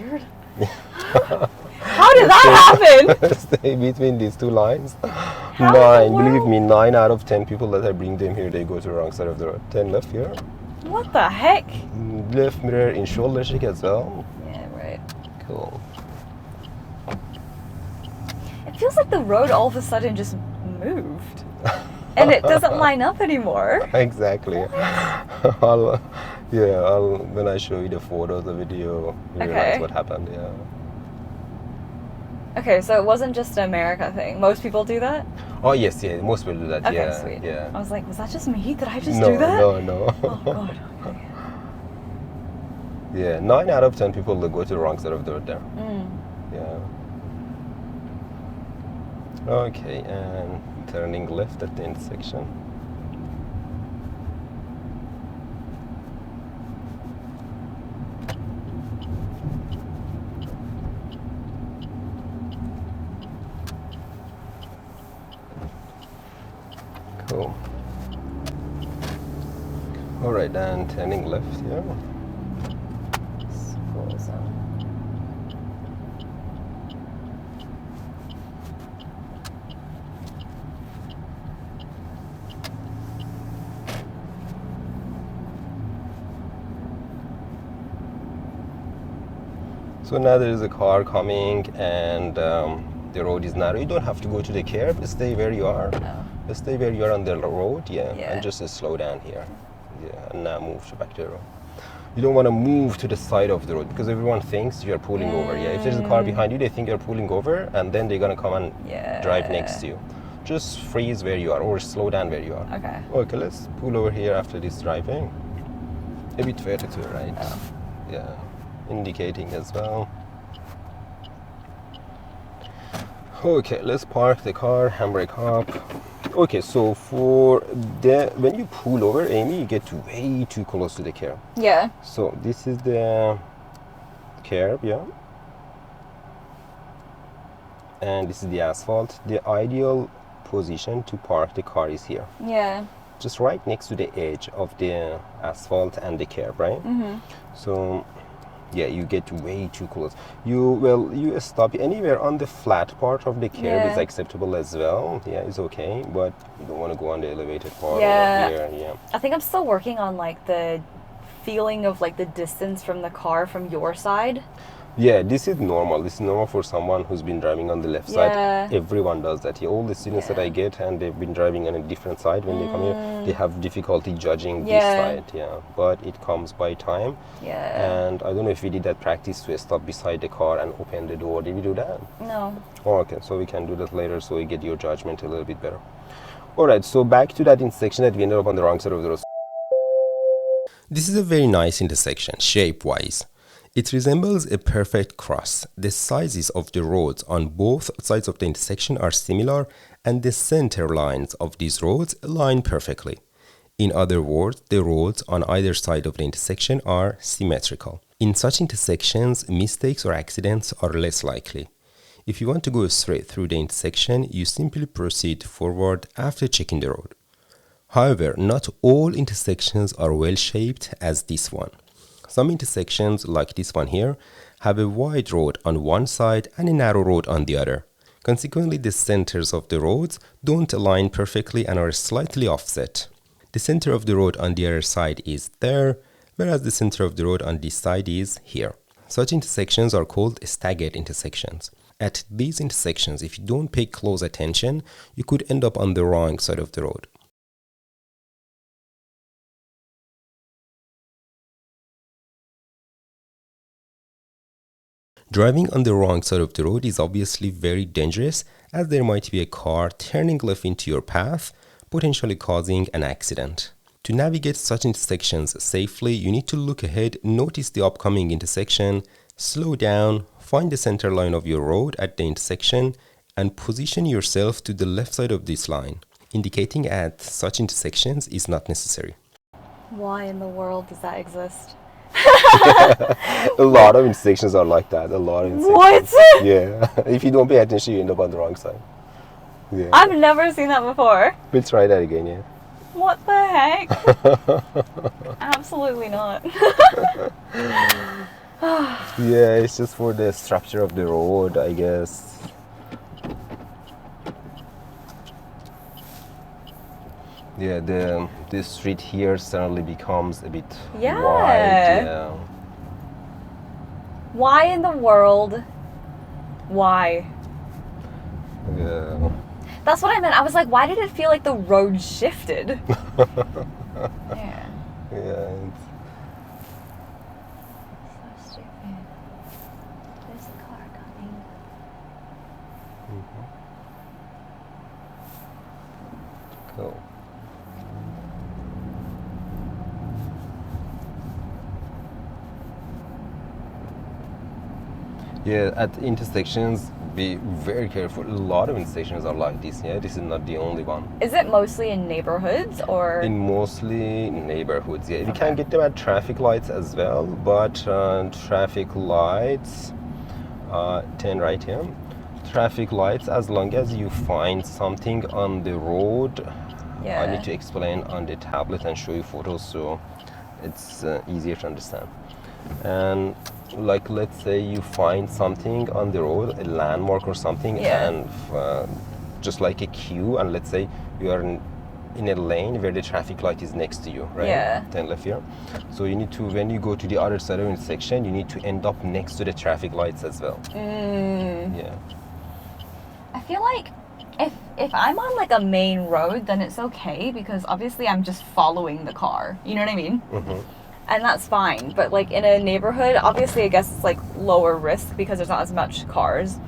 weird. How did that happen? Stay between these two lines. How in the Believe world? me, 9 out of 10 people that I bring them here, they go to the wrong side of the road. Turn left here. What the heck? Left mirror in shoulder check as well. Yeah, right. Cool. It feels like the road all of a sudden just moved. And it doesn't line up anymore. Exactly. When I show you the photos, the video, you Okay. realize what happened. Yeah. Okay, so it wasn't just an America thing. Most people do that? Oh yes, yeah. Most people do that. Okay, yeah. sweet. Yeah. I was like, was that just me? Did I just No, do that? no. Oh, God. Okay. Yeah, 9 out of 10 people that go to the wrong side of the road there. Mm. Yeah. Okay, and turning left at the intersection. Cool. All right, and turning left here. School zone. So now there is a car coming, and the road is narrow. You don't have to go to the curb. Stay where you are. Oh. Stay where you are on the road, yeah. Yeah. And just slow down here. Yeah, and now move back to the road. You don't want to move to the side of the road because everyone thinks you're pulling over. Yeah, if there's a car behind you, they think you're pulling over, and then they're gonna come and drive next to you. Just freeze where you are or slow down where you are. Okay. Okay, let's pull over here after this driving. A bit further to the right. Oh. Yeah, indicating as well. Okay, let's park the car, handbrake up. Okay, so when you pull over, Amy, you get way too close to the curb. Yeah. So this is the curb, yeah. And this is the asphalt. The ideal position to park the car is here. Yeah. Just right next to the edge of the asphalt and the curb, right? Mm-hmm. So yeah, you get way too close. You stop anywhere on the flat part of the curb is acceptable as well. Yeah, it's okay, but you don't want to go on the elevated part over here. Yeah. I think I'm still working on like the feeling of like the distance from the car from your side. Yeah, this is normal. This is normal for someone who's been driving on the left side. Everyone does that. Yeah, all the students that I get, and they've been driving on a different side when they come here, they have difficulty judging this side. Yeah, but it comes by time. Yeah. And I don't know if we did that practice to stop beside the car and open the door. Did we do that? No. Oh, okay, so we can do that later so we get your judgment a little bit better. All right, so back to that intersection that we ended up on the wrong side of the road. This is a very nice intersection, shape-wise. It resembles a perfect cross. The sizes of the roads on both sides of the intersection are similar, and the center lines of these roads align perfectly. In other words, the roads on either side of the intersection are symmetrical. In such intersections, mistakes or accidents are less likely. If you want to go straight through the intersection, you simply proceed forward after checking the road. However, not all intersections are well shaped as this one. Some intersections, like this one here, have a wide road on one side and a narrow road on the other. Consequently, the centers of the roads don't align perfectly and are slightly offset. The center of the road on the other side is there, whereas the center of the road on this side is here. Such intersections are called staggered intersections. At these intersections, if you don't pay close attention, you could end up on the wrong side of the road. Driving on the wrong side of the road is obviously very dangerous, as there might be a car turning left into your path, potentially causing an accident. To navigate such intersections safely, you need to look ahead, notice the upcoming intersection, slow down, find the center line of your road at the intersection, and position yourself to the left side of this line. Indicating at such intersections is not necessary. Why in the world does that exist? A lot of intersections are like that. A lot of intersections. What? Yeah. If you don't pay attention, you end up on the wrong side. Yeah. I've never seen that before. We'll try that again, yeah. What the heck? Absolutely not. Yeah, it's just for the structure of the road, I guess. Yeah, the street here suddenly becomes a bit wide. Yeah. Why in the world? Why? Yeah. That's what I meant. I was like, why did it feel like the road shifted? Yeah. Yeah. So stupid. There's a car coming. Cool. Yeah, at intersections, be very careful. A lot of intersections are like this. Yeah, this is not the only one. Is it mostly in neighborhoods or? In mostly neighborhoods. Yeah, you Okay. can get them at traffic lights as well, but traffic lights, 10 right here. Traffic lights, as long as you find something on the road, Yeah. I need to explain on the tablet and show you photos so it's easier to understand. And like, let's say you find something on the road, a landmark or something, Yeah. and just like a queue, and let's say you are in a lane where the traffic light is next to you, right? Yeah. 10 left here. So you need to, when you go to the other side of the intersection, you need to end up next to the traffic lights as well. Yeah. I feel like if I'm on like a main road, then it's okay because obviously I'm just following the car. You know what I mean? And that's fine. But like in a neighborhood, obviously I guess it's like lower risk because there's not as much cars.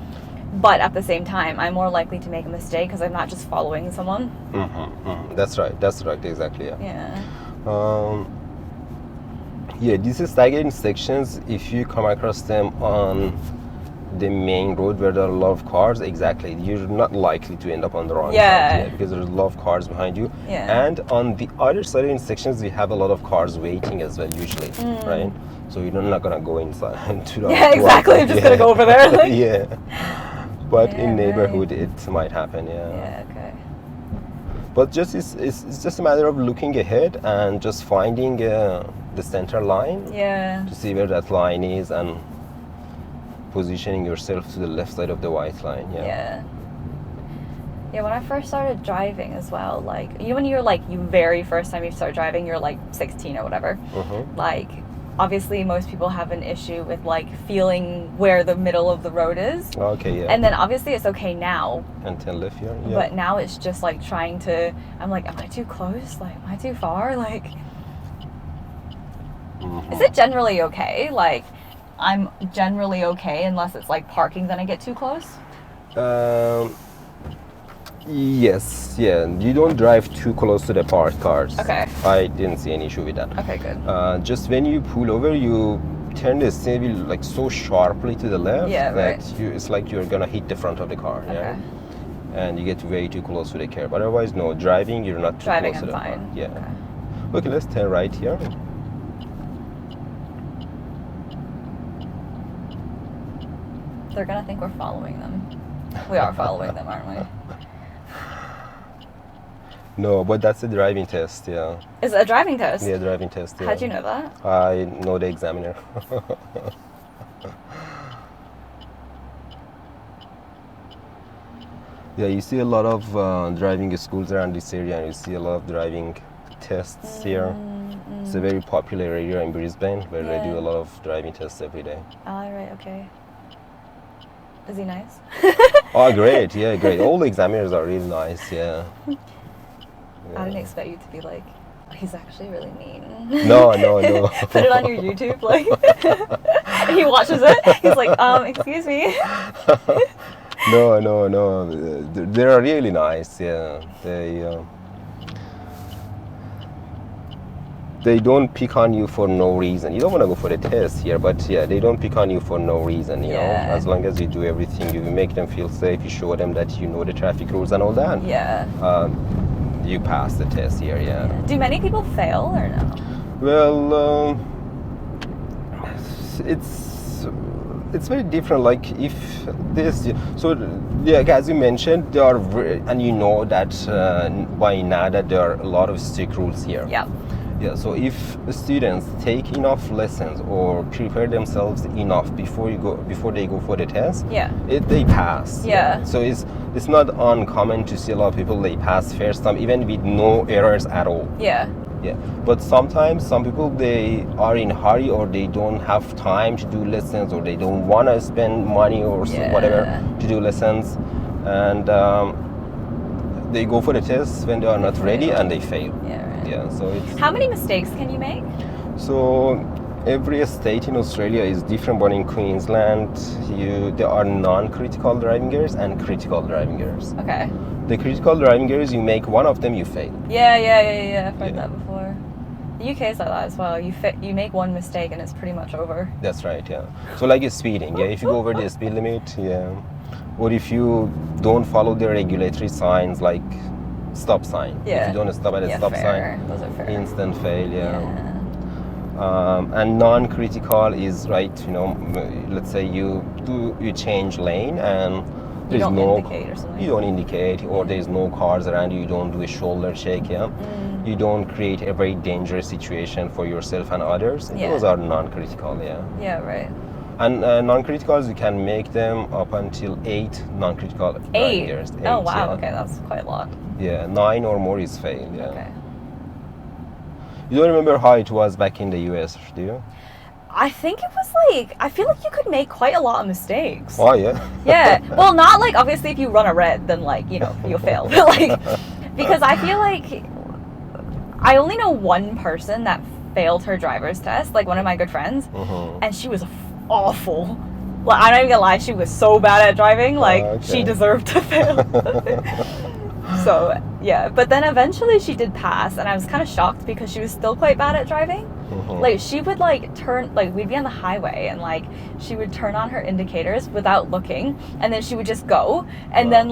But at the same time, I'm more likely to make a mistake because I'm not just following someone. That's right. That's right. Exactly. Yeah. Yeah. Yeah. These staggered intersections, if you come across them on the main road where there are a lot of cars, exactly, you're not likely to end up on the wrong side, because there's a lot of cars behind you. And on the other side of intersections, we have a lot of cars waiting as well, usually, right? So you're not gonna go inside to the exactly. I'm just gonna go over there. Like. Yeah. But in neighborhood, it might happen. Yeah. Okay. But just it's just a matter of looking ahead and just finding the center line. Yeah. To see where that line is and positioning yourself to the left side of the white line. Yeah, when I first started driving as well, like, you know when you're like, you very first time you start driving, you're like 16 or whatever, like, obviously most people have an issue with like feeling where the middle of the road is. Okay, yeah. And then obviously it's okay now. And 10 left here, yeah. But now it's just like trying to, I'm like, am I too close? Like, am I too far? Like, is it generally okay? Like, I'm generally okay unless it's like parking, then I get too close? Yes, yeah. You don't drive too close to the parked cars. Okay. I didn't see any issue with that. Okay, good. Just when you pull over, you turn the steering wheel like so sharply to the left that it's like you're gonna hit the front of the car. Okay. Yeah. And you get way too close to the curb. Otherwise, no, driving, you're not too close to the car. Yeah. Okay, let's turn right here. They're gonna think we're following them. We are following them, aren't we? No, but that's a driving test, yeah. Is it a driving test? Yeah, driving test, yeah. How'd you know that? I know the examiner. Yeah, you see a lot of driving schools around this area, and you see a lot of driving tests here. It's a very popular area in Brisbane where they do a lot of driving tests every day. All right, okay. Is he nice? Oh, great, yeah, great. All the examiners are really nice, yeah. I didn't expect you to be like, he's actually really mean. No. Put it on your YouTube, like, and he watches it. He's like, excuse me. No. They are really nice, yeah. They don't pick on you for no reason. You don't want to go for the test here, but yeah, they don't pick on you for no reason, you know. As long as you do everything, you make them feel safe, you show them that you know the traffic rules and all that. Yeah. You pass the test here, yeah. Do many people fail or no? Well, it's very different. Like if this, so yeah, as you mentioned, there are, and you know that by now that there are a lot of strict rules here. Yeah. Yeah. So if students take enough lessons or prepare themselves enough before they go for the test, they pass. Yeah. So it's not uncommon to see a lot of people they pass first time even with no errors at all. Yeah. Yeah, but sometimes some people, they are in a hurry or they don't have time to do lessons or they don't want to spend money or whatever to do lessons, and they go for the test when they are not ready and they fail. Yeah, so it's... How many mistakes can you make? So every state in Australia is different, but in Queensland there are non-critical driving errors and critical driving errors. Okay. The critical driving errors, you make one of them, you fail. Yeah. I've heard that before. The UK is like that as well. You make one mistake and it's pretty much over. That's right, yeah. So like speeding, yeah. If you go over the speed limit, yeah. Or if you don't follow the regulatory signs like stop sign. Yeah. If you don't stop at a stop fair. sign, Those are fair. instant fail, Yeah. And non-critical is right, let's say you change lane and You there's don't no indicate or something. you don't indicate, or there's no cars around you, you don't do a shoulder check, you don't create a very dangerous situation for yourself and others. Yeah. Those are non-critical, Yeah, right. and non-criticals, you can make them up until 8 non-critical 8? years. Oh wow, okay, that's quite a lot. Yeah, 9 or more is fail. Yeah. Okay. You don't remember how it was back in the US, do you? I think it was like, I feel like you could make quite a lot of mistakes. Oh yeah. Yeah. Well, not like obviously if you run a red, then like, you'll fail. But like, because I feel like I only know one person that failed her driver's test, like one of my good friends, and she was awful. Like, I'm not even gonna lie, she was so bad at driving, like she deserved to fail. So yeah, but then eventually she did pass, and I was kind of shocked because she was still quite bad at driving. Like she would like turn, like we'd be on the highway and like she would turn on her indicators without looking, and then she would just go, and then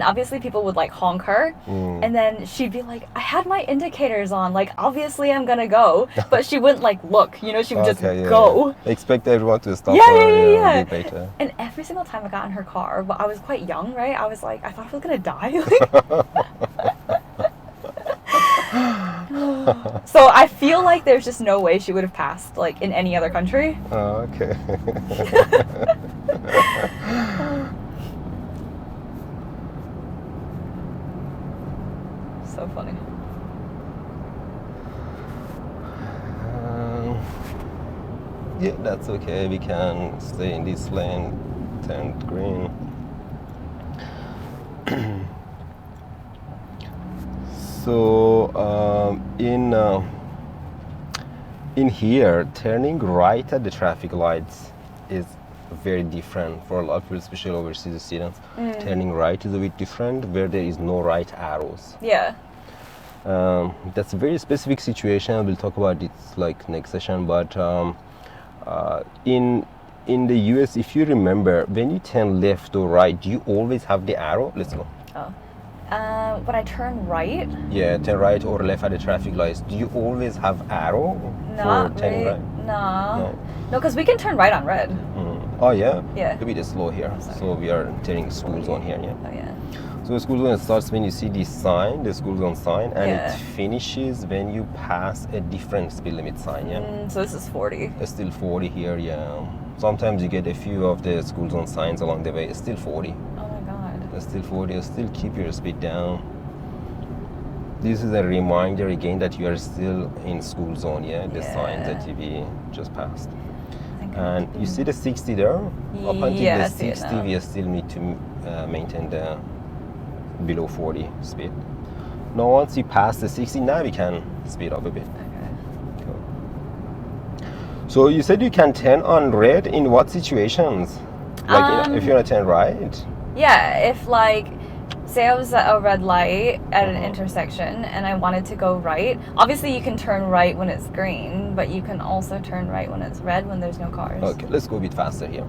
obviously people would like honk her, and then she'd be like, I had my indicators on, like obviously I'm gonna go, but she wouldn't like look, she would just go. Yeah. Expect everyone to stop Yeah. later. And every single time I got in her car, but I was quite young, right? I was like, I thought I was gonna die. So I feel like there's just no way she would have passed like in any other country. Oh, okay. So funny. Yeah, that's okay. We can stay in this lane, turn green. So in here, turning right at the traffic lights is very different for a lot of people, especially overseas students. Turning right is a bit different where there is no right arrows. Yeah. That's a very specific situation. We'll talk about it like next session. But in the US, if you remember, when you turn left or right, do you always have the arrow? Let's go. Oh. When I turn right? Yeah, turn right or left at the traffic lights. Do you always have arrow Not for turning right. right? No, because we can turn right on red. Oh yeah? Yeah. A bit slow here. So we are turning school zone here, yeah? Oh yeah. So the school zone starts when you see this sign, the school zone sign, and Yeah. it finishes when you pass a different speed limit sign, yeah? So this is 40. It's still 40 here, yeah. Sometimes you get a few of the school zone signs along the way. It's still 40. Oh my god. It's still 40. Still keep your speed down. This is a reminder again that you are still in school zone, yeah? The signs that we just passed. And you see the 60 there? Up until the 60, we still need to maintain the below 40 speed. Now once you pass the 60, now we can speed up a bit. Okay. Cool. So you said you can turn on red in what situations? Like if you're gonna turn right? Yeah, if like, say I was at a red light at an intersection and I wanted to go right, obviously you can turn right when it's green, but you can also turn right when it's red when there's no cars. Okay, let's go a bit faster here.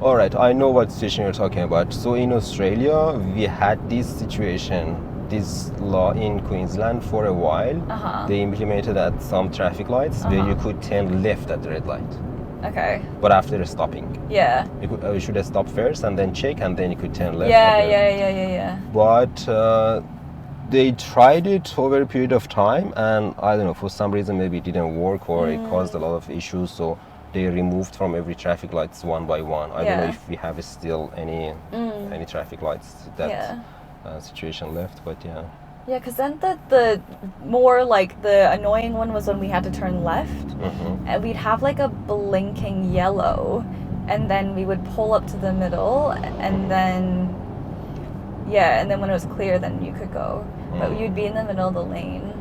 All right, I know what situation you're talking about. So in Australia, we had this situation, this law in Queensland for a while. They implemented at some traffic lights where you could turn left at the red light. Okay. But after stopping. Yeah. You should have stopped first and then check, and then you could turn left. Yeah. But they tried it over a period of time, and I don't know, for some reason maybe it didn't work, or it caused a lot of issues, so they removed from every traffic lights one by one. I don't know if we have still any traffic lights that situation left, but yeah. Yeah, because then the more like the annoying one was when we had to turn left, and we'd have like a blinking yellow, and then we would pull up to the middle, and then when it was clear, then you could go, but you'd be in the middle of the lane.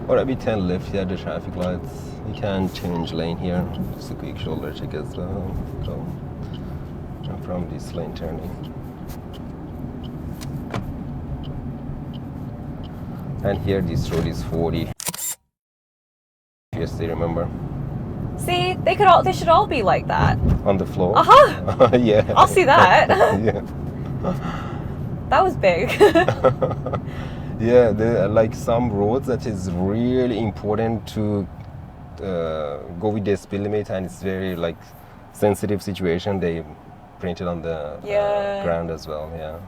Alright, we turn left here at the traffic lights. You can change lane here. Just a quick shoulder check as well. From this lane turning. And here this road is 40. If you still remember. See, they should all be like that. On the floor? Yeah. I'll see that. Yeah. That was big. Yeah, there are like some roads that is really important to go with the speed limit, and it's very like sensitive situation. They print it on the ground as well. Yeah.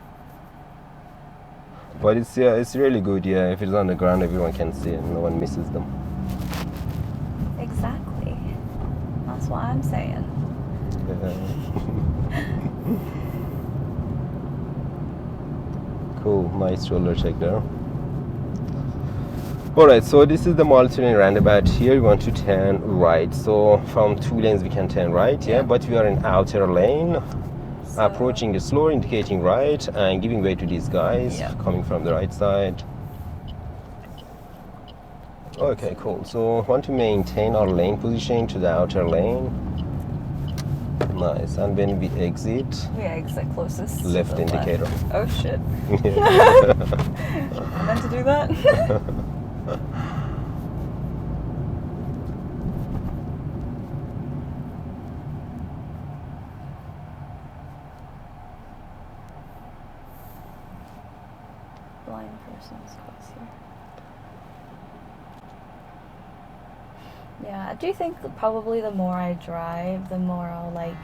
But it's really good. Yeah, if it's on the ground, everyone can see it. No one misses them. Exactly. That's what I'm saying. Yeah. Cool, nice roller check there. Alright, so this is the Multilane roundabout. Here we want to turn right. So from 2 lanes we can turn right, yeah, but we are in outer lane. So approaching the slower, indicating right, and giving way to these guys coming from the right side. Okay, cool. So want to maintain our lane position to the outer lane. Nice. And when we exit, closest left indicator. Left. Oh shit. Yeah. I meant to do that. Blind person's close here. Yeah, I do think that probably the more I drive, the more I'll like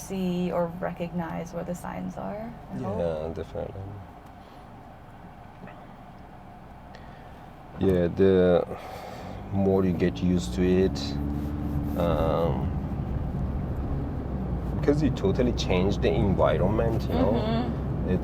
see or recognize where the signs are. Yeah, definitely. Yeah, the more you get used to it, because you totally change the environment, you know. It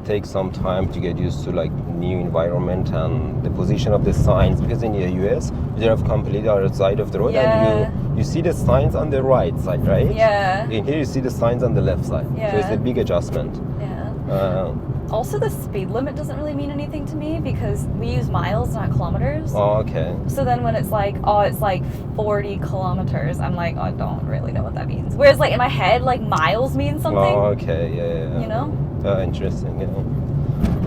takes some time to get used to like new environment and the position of the signs, because in the US you have completely other side of the road and you see the signs on the right side, right? Yeah. In here you see the signs on the left side. Yeah. So it's a big adjustment. Yeah. Also, the speed limit doesn't really mean anything to me because we use miles, not kilometers. Oh, okay. So then when it's like, oh, it's like 40 kilometers, I'm like, oh, I don't really know what that means. Whereas like in my head, like miles means something. Oh, okay, yeah. You know? Interesting, yeah.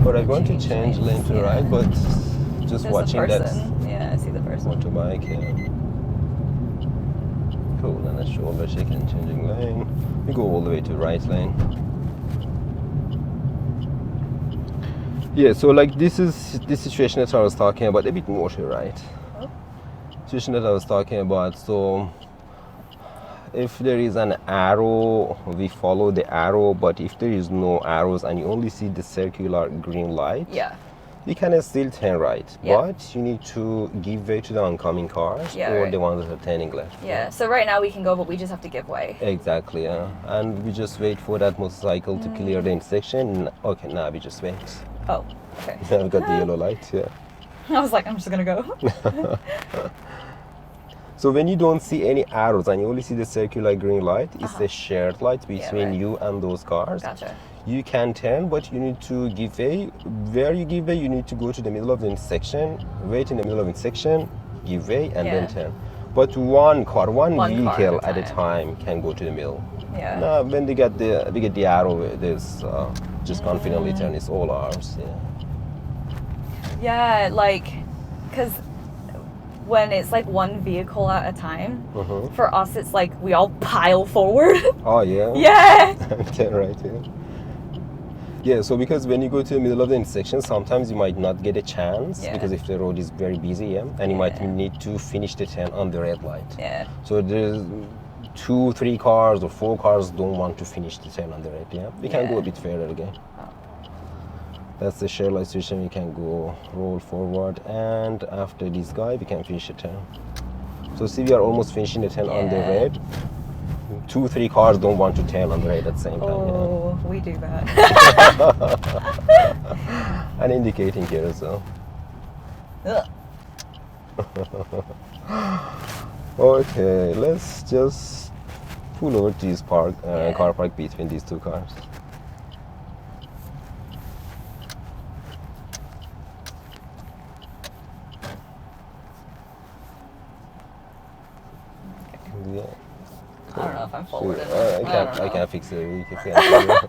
But I want to change lane to right, but just There's watching that. That. Yeah, I see the person. Motorbike, yeah. Cool, and a shoulder check and changing lane. We go all the way to right lane. Yeah, so like this is the situation that I was talking about, a bit more to right. Oh. Situation that I was talking about, so if there is an arrow, we follow the arrow, but if there is no arrows and you only see the circular green light, you can still turn right, but you need to give way to the oncoming cars or the ones that are turning left. Yeah, so right now we can go, but we just have to give way. Exactly, yeah. And we just wait for that motorcycle to clear the intersection. Okay, now we just wait. Oh, okay. I've got the yellow light, yeah. I was like, I'm just gonna go. So when you don't see any arrows and you only see the circular green light, it's a shared light between you and those cars. Gotcha. You can turn, but you need to give way. Where you give way, you need to go to the middle of the intersection, wait in the middle of the intersection, give way, and then turn. But one vehicle at a time can go to the middle. Yeah. Now, when we get the arrow, there's just confidently turn. It's all ours. Yeah, like, because when it's like one vehicle at a time, for us it's like we all pile forward. Oh yeah. Yeah. Turn right. Yeah, so because when you go to the middle of the intersection, sometimes you might not get a chance because if the road is very busy, and you might need to finish the turn on the red light. Yeah. So there's 2, 3 cars or 4 cars don't want to finish the turn on the red. We can go a bit further again. That's the share light situation. We can go roll forward, and after this guy, we can finish the turn. So see, we are almost finishing the turn on the red. 2, 3 cars don't want to turn on the red at the same time. Oh, we do that. And indicating here as well. Okay, let's just pull over to this car park between these 2 cars. Yeah. I don't know if I'm forward enough. I can't fix it. We can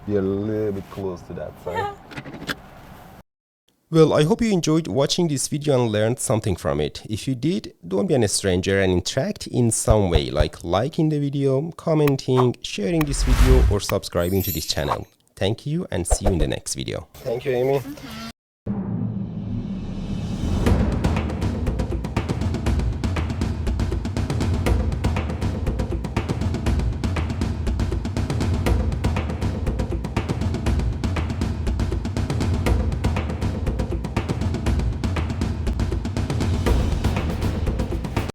be a little bit close to that side. Well, I hope you enjoyed watching this video and learned something from it. If you did, don't be a stranger and interact in some way, like liking the video, commenting, sharing this video, or subscribing to this channel. Thank you and see you in the next video. Thank you, Amy.